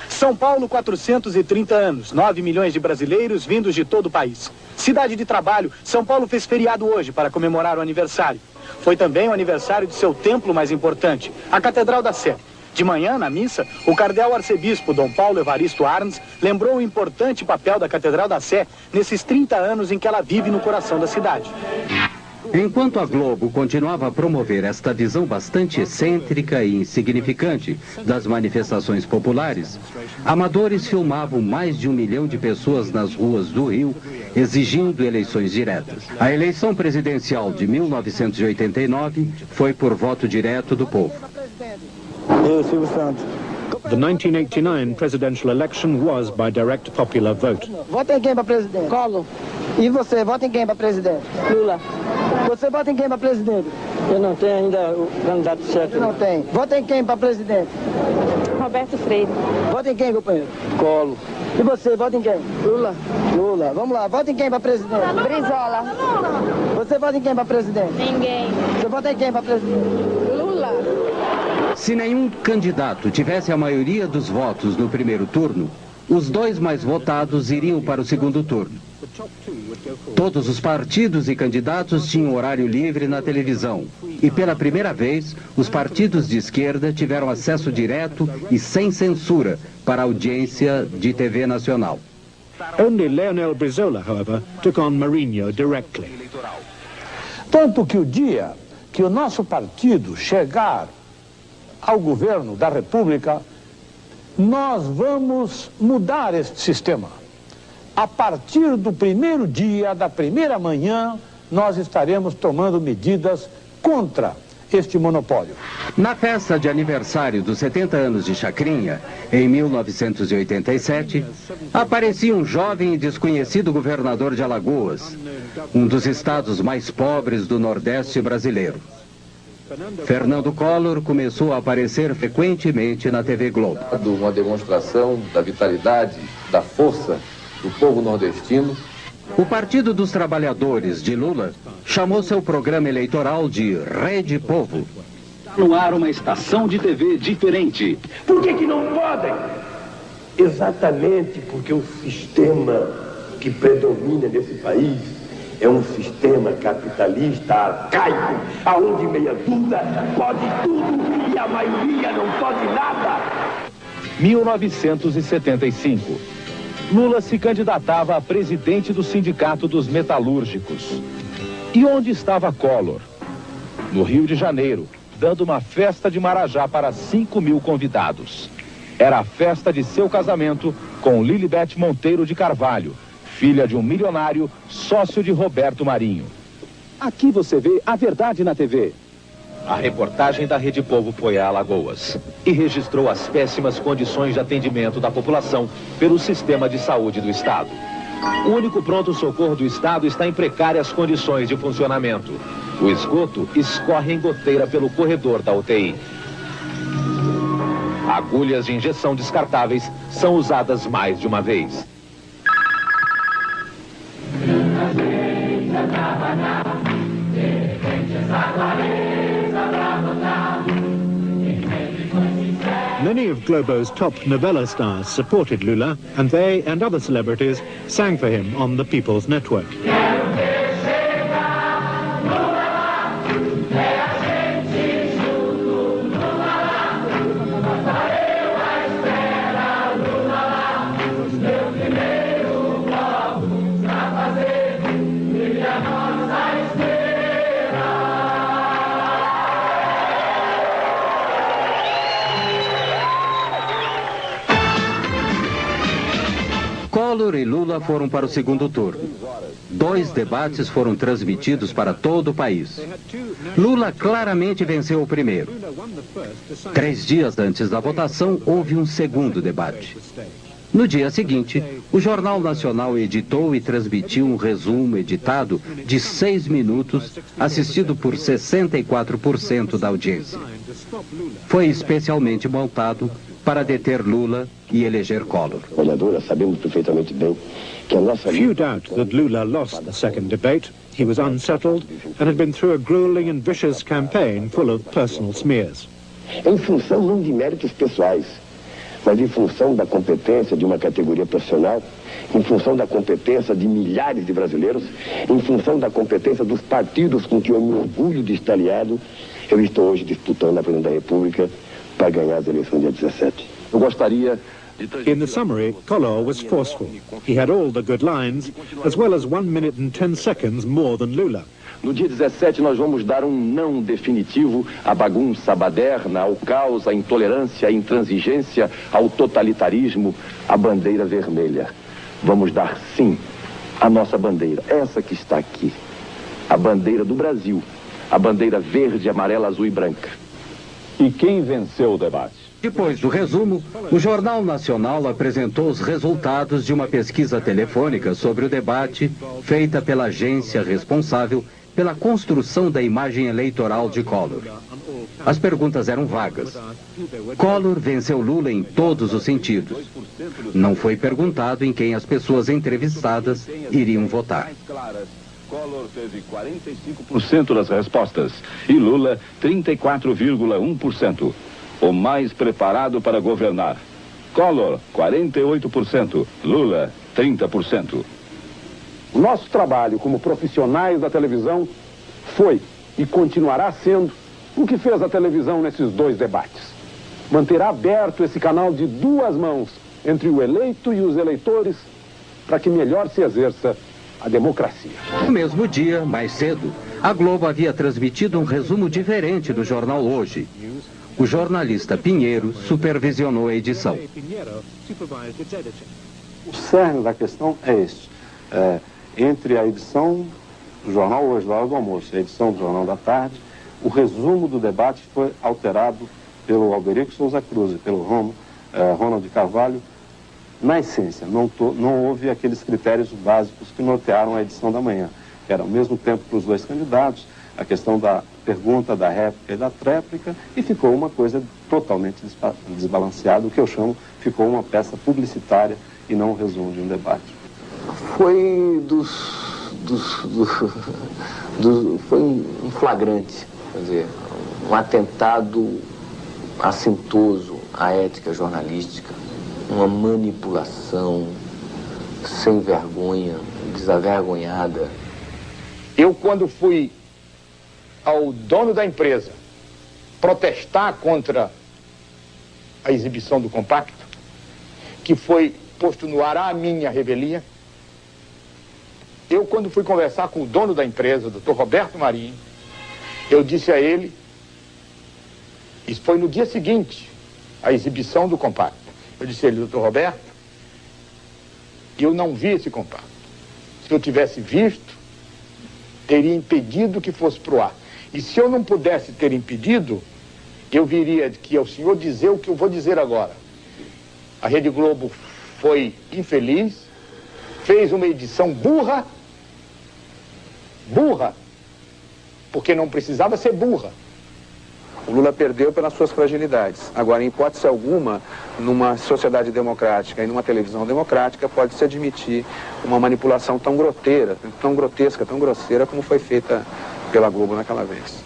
São Paulo, 430 anos, 9 milhões de brasileiros vindos de todo o país. Cidade de trabalho, São Paulo fez feriado hoje para comemorar o aniversário. Foi também o aniversário de seu templo mais importante, a Catedral da Sé. De manhã, na missa, o cardeal arcebispo Dom Paulo Evaristo Arns lembrou o importante papel da Catedral da Sé nesses 30 anos em que ela vive no coração da cidade. Enquanto a Globo continuava a promover esta visão bastante excêntrica e insignificante das manifestações populares, amadores filmavam mais de 1 milhão de pessoas nas ruas do Rio, exigindo eleições diretas. A eleição presidencial de 1989 foi por voto direto do povo. The 1989 presidential election was by direct popular vote. Vota em quem para presidente? Collor. E você, vota em quem para presidente? Lula. Você vota em quem para presidente? Eu não tenho ainda o candidato certo. Não tem. Vota em quem para presidente? Roberto Freire. Vota em quem, companheiro? Colo. E você, vota em quem? Lula. Lula. Vamos lá, vota em quem para presidente? Brizola. Você vota em quem para presidente? Ninguém. Você vota em quem para presidente? Lula. Se nenhum candidato tivesse a maioria dos votos no primeiro turno, os dois mais votados iriam para o segundo turno. Todos os partidos e candidatos tinham horário livre na televisão e, pela primeira vez, os partidos de esquerda tiveram acesso direto e sem censura para a audiência de TV nacional. Only Leonel Brizola, however, took on Marinho directly. Tanto que o dia que o nosso partido chegar ao governo da República, nós vamos mudar este sistema. A partir do primeiro dia, da primeira manhã, nós estaremos tomando medidas contra este monopólio. Na festa de aniversário dos 70 anos de Chacrinha, em 1987, aparecia um jovem e desconhecido governador de Alagoas, um dos estados mais pobres do Nordeste brasileiro. Fernando Collor começou a aparecer frequentemente na TV Globo. Uma demonstração da vitalidade, da força do povo nordestino. O Partido dos Trabalhadores de Lula chamou seu programa eleitoral de Rede Povo. No ar uma estação de TV diferente. Por que não podem? Exatamente porque o sistema que predomina nesse país é um sistema capitalista arcaico, aonde meia dúzia pode tudo e a maioria não pode nada. 1975. Lula se candidatava a presidente do Sindicato dos Metalúrgicos. E onde estava Collor? No Rio de Janeiro, dando uma festa de Marajá para 5.000 convidados. Era a festa de seu casamento com Lilibete Monteiro de Carvalho, filha de um milionário, sócio de Roberto Marinho. Aqui você vê a verdade na TV. A reportagem da Rede Povo foi a Alagoas e registrou as péssimas condições de atendimento da população pelo sistema de saúde do Estado. O único pronto-socorro do Estado está em precárias condições de funcionamento. O esgoto escorre em goteira pelo corredor da UTI. Agulhas de injeção descartáveis são usadas mais de uma vez. Many of Globo's top novella stars supported Lula, and they and other celebrities sang for him on the People's Network. Collor e Lula foram para o segundo turno. 2 debates foram transmitidos para todo o país. Lula claramente venceu o primeiro. 3 dias antes da votação, houve um segundo debate. No dia seguinte, o Jornal Nacional editou e transmitiu um resumo editado de 6 minutos, assistido por 64% da audiência. Foi especialmente montado para deter Lula e eleger Collor. Sabemos perfeitamente bem que a nossa... Few doubt that Lula lost the second debate. He was unsettled and had been through a grueling and vicious campaign full of personal smears. Em função não de méritos pessoais, mas em função da competência de uma categoria profissional, em função da competência de milhares de brasileiros, em função da competência dos partidos com que eu me orgulho de estar aliado, eu estou hoje disputando a presidência da República para ganhar as eleições dia 17. Eu gostaria de... In the summary, Collor was forceful. He had all the good lines, as well as 1 minute and 10 seconds more than Lula. No dia 17 nós vamos dar um não definitivo à bagunça baderna, ao caos, à intolerância, à intransigência, ao totalitarismo, à bandeira vermelha. Vamos dar sim a nossa bandeira, essa que está aqui, a bandeira do Brasil, a bandeira verde, amarela, azul e branca. E quem venceu o debate? Depois do resumo, o Jornal Nacional apresentou os resultados de uma pesquisa telefônica sobre o debate feita pela agência responsável pela construção da imagem eleitoral de Collor. As perguntas eram vagas. Collor venceu Lula em todos os sentidos. Não foi perguntado em quem as pessoas entrevistadas iriam votar. Collor teve 45% das respostas e Lula 34,1%. O mais preparado para governar. Collor, 48%. Lula, 30%. O nosso trabalho como profissionais da televisão foi e continuará sendo o que fez a televisão nesses dois debates. Manterá aberto esse canal de duas mãos entre o eleito e os eleitores para que melhor se exerça a democracia. No mesmo dia, mais cedo, a Globo havia transmitido um resumo diferente do jornal Hoje. O jornalista Pinheiro supervisionou a edição. O cerne da questão é este. Entre a edição do jornal Hoje, da hora do almoço, e a edição do Jornal da Tarde, o resumo do debate foi alterado pelo Alberico Souza Cruz e pelo Ronald Carvalho. Na essência, não houve aqueles critérios básicos que nortearam a edição da manhã. Era ao mesmo tempo para os dois candidatos, a questão da pergunta, da réplica e da tréplica, e ficou uma coisa totalmente desbalanceada, o que eu chamo, ficou uma peça publicitária e não um resumo de um debate. Foi foi um flagrante, quer dizer, um atentado assintoso à ética jornalística, uma manipulação sem vergonha, desavergonhada. Eu, quando fui ao dono da empresa protestar contra a exibição do compacto, que foi posto no ar à minha revelia, eu, quando fui conversar com o dono da empresa, o Dr. Roberto Marinho, eu disse a ele, isso foi no dia seguinte, a exibição do compacto, eu disse a ele, Dr. Roberto, eu não vi esse compacto. Se eu tivesse visto, teria impedido que fosse pro ar. E se eu não pudesse ter impedido, eu viria que ao senhor dizer o que eu vou dizer agora. A Rede Globo foi infeliz, fez uma edição burra, porque não precisava ser burra. O Lula perdeu pelas suas fragilidades. Agora, em hipótese alguma, numa sociedade democrática e numa televisão democrática, pode-se admitir uma manipulação tão grotesca, tão grosseira como foi feita pela Globo naquela vez.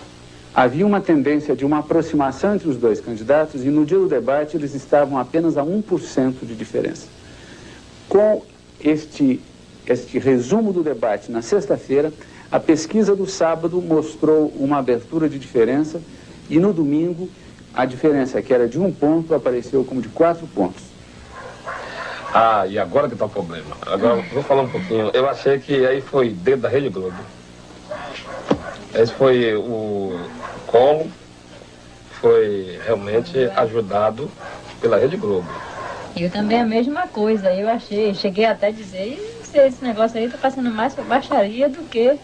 Havia uma tendência de uma aproximação entre os dois candidatos e no dia do debate eles estavam apenas a 1% de diferença. Com este resumo do debate na sexta-feira, a pesquisa do sábado mostrou uma abertura de diferença e no domingo a diferença que era de 1 ponto apareceu como de 4 pontos. E agora que está o problema. Agora vou falar um pouquinho. Eu achei que aí foi dedo da Rede Globo. Esse foi o Collor, foi realmente ajudado pela Rede Globo. Eu também a mesma coisa, eu achei, cheguei até a dizer, esse negócio aí tá passando mais por baixaria do que,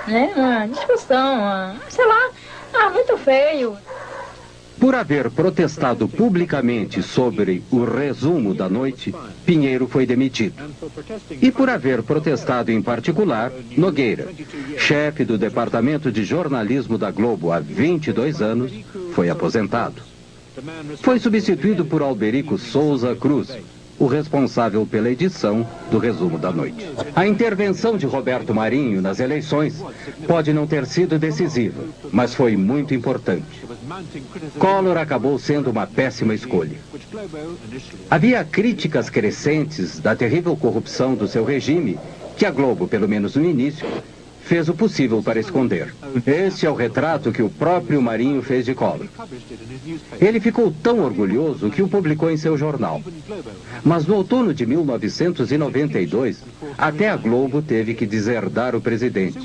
né, uma discussão, sei lá, muito feio. Por haver protestado publicamente sobre o resumo da noite, Pinheiro foi demitido. E por haver protestado em particular, Nogueira, chefe do Departamento de Jornalismo da Globo há 22 anos, foi aposentado. Foi substituído por Alberico Souza Cruz, o responsável pela edição do resumo da noite. A intervenção de Roberto Marinho nas eleições pode não ter sido decisiva, mas foi muito importante. Collor acabou sendo uma péssima escolha. Havia críticas crescentes da terrível corrupção do seu regime, que a Globo, pelo menos no início, fez o possível para esconder. Este é o retrato que o próprio Marinho fez de Collor. Ele ficou tão orgulhoso que o publicou em seu jornal. Mas no outono de 1992, até a Globo teve que deserdar o presidente.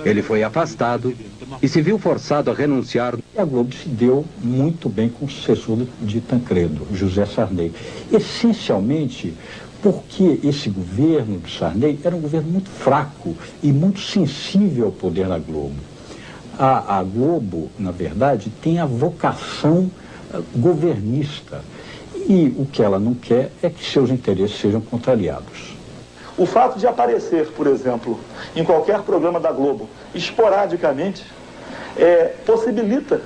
Ele foi afastado e se viu forçado a renunciar. A Globo se deu muito bem com o sucessor de Tancredo, José Sarney. Essencialmente porque esse governo de Sarney era um governo muito fraco e muito sensível ao poder da Globo. A Globo, na verdade, tem a vocação governista. E o que ela não quer é que seus interesses sejam contrariados. O fato de aparecer, por exemplo, em qualquer programa da Globo, esporadicamente, possibilita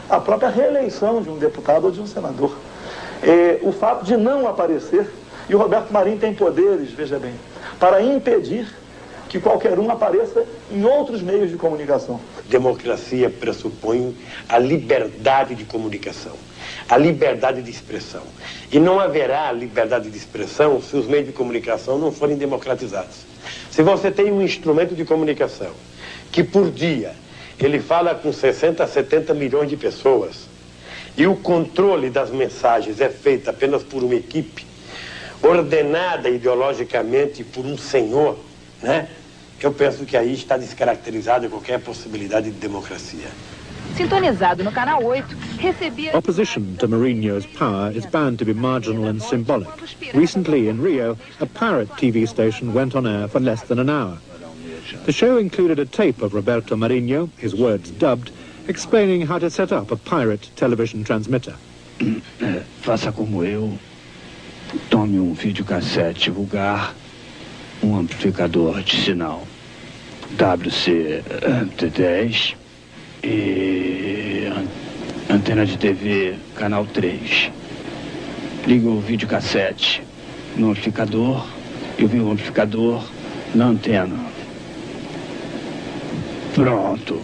a própria reeleição de um deputado ou de um senador. O fato de não aparecer, e o Roberto Marinho tem poderes, veja bem, para impedir que qualquer um apareça em outros meios de comunicação. Democracia pressupõe a liberdade de comunicação, a liberdade de expressão. E não haverá liberdade de expressão se os meios de comunicação não forem democratizados. Se você tem um instrumento de comunicação que por dia ele fala com 60 a 70 milhões de pessoas e o controle das mensagens é feito apenas por uma equipe ordenada ideologicamente por um senhor, né? Eu penso que aí está descaracterizada qualquer possibilidade de democracia. Sintonizado no canal 8, recebia... Opposition to Mourinho's power is bound to be marginal and symbolic. Recently in Rio, a pirate TV station went on air for less than an hour. The show included a tape of Roberto Marinho, his words dubbed, explaining how to set up a pirate television transmitter. Faça como eu. Tome um videocassete vulgar, amplificador de sinal WC-T10 e antena de TV canal 3. Liga o videocassete no amplificador e o amplificador na antena. Pronto,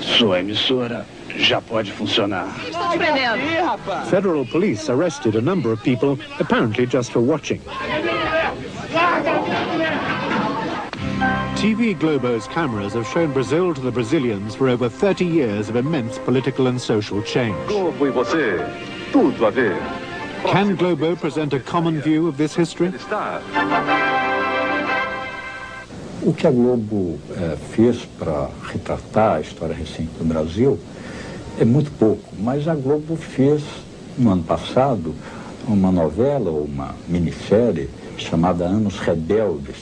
sua emissora já pode funcionar. Federal police arrested a number of people, apparently just for watching. TV Globo's cameras have shown Brazil to the Brazilians for over 30 years of immense political and social change. Globo e você, tudo a ver. Can Globo present a common view of this history? O que a Globo fez para retratar a história recente do Brasil é muito pouco, mas a Globo fez, no ano passado, uma novela ou uma minissérie chamada Anos Rebeldes,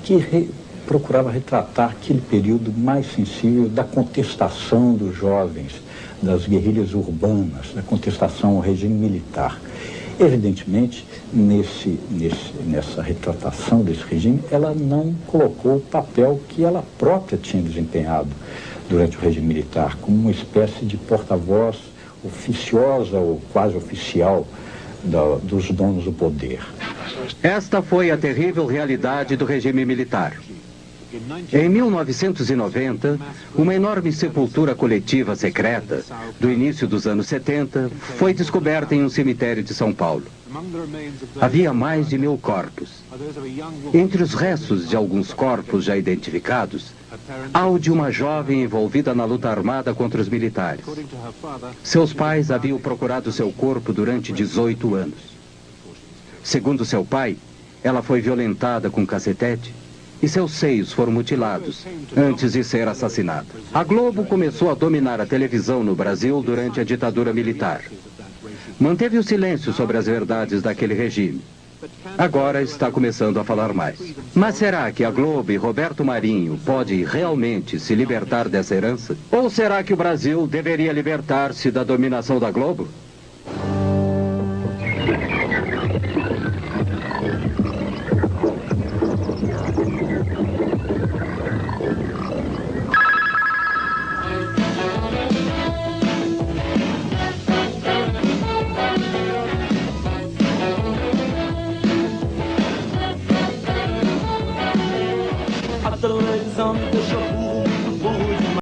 que procurava retratar aquele período mais sensível da contestação dos jovens, das guerrilhas urbanas, da contestação ao regime militar. Evidentemente, nessa retratação desse regime, ela não colocou o papel que ela própria tinha desempenhado durante o regime militar, como uma espécie de porta-voz oficiosa ou quase oficial dos donos do poder. Esta foi a terrível realidade do regime militar. Em 1990, uma enorme sepultura coletiva secreta, do início dos anos 70, foi descoberta em um cemitério de São Paulo. Havia mais de 1000 corpos. Entre os restos de alguns corpos já identificados, há o de uma jovem envolvida na luta armada contra os militares. Seus pais haviam procurado seu corpo durante 18 anos. Segundo seu pai, ela foi violentada com cacetete e seus seios foram mutilados antes de ser assassinada. A Globo começou a dominar a televisão no Brasil durante a ditadura militar. Manteve o silêncio sobre as verdades daquele regime. Agora está começando a falar mais. Mas será que a Globo e Roberto Marinho podem realmente se libertar dessa herança? Ou será que o Brasil deveria libertar-se da dominação da Globo? A televisão me deixou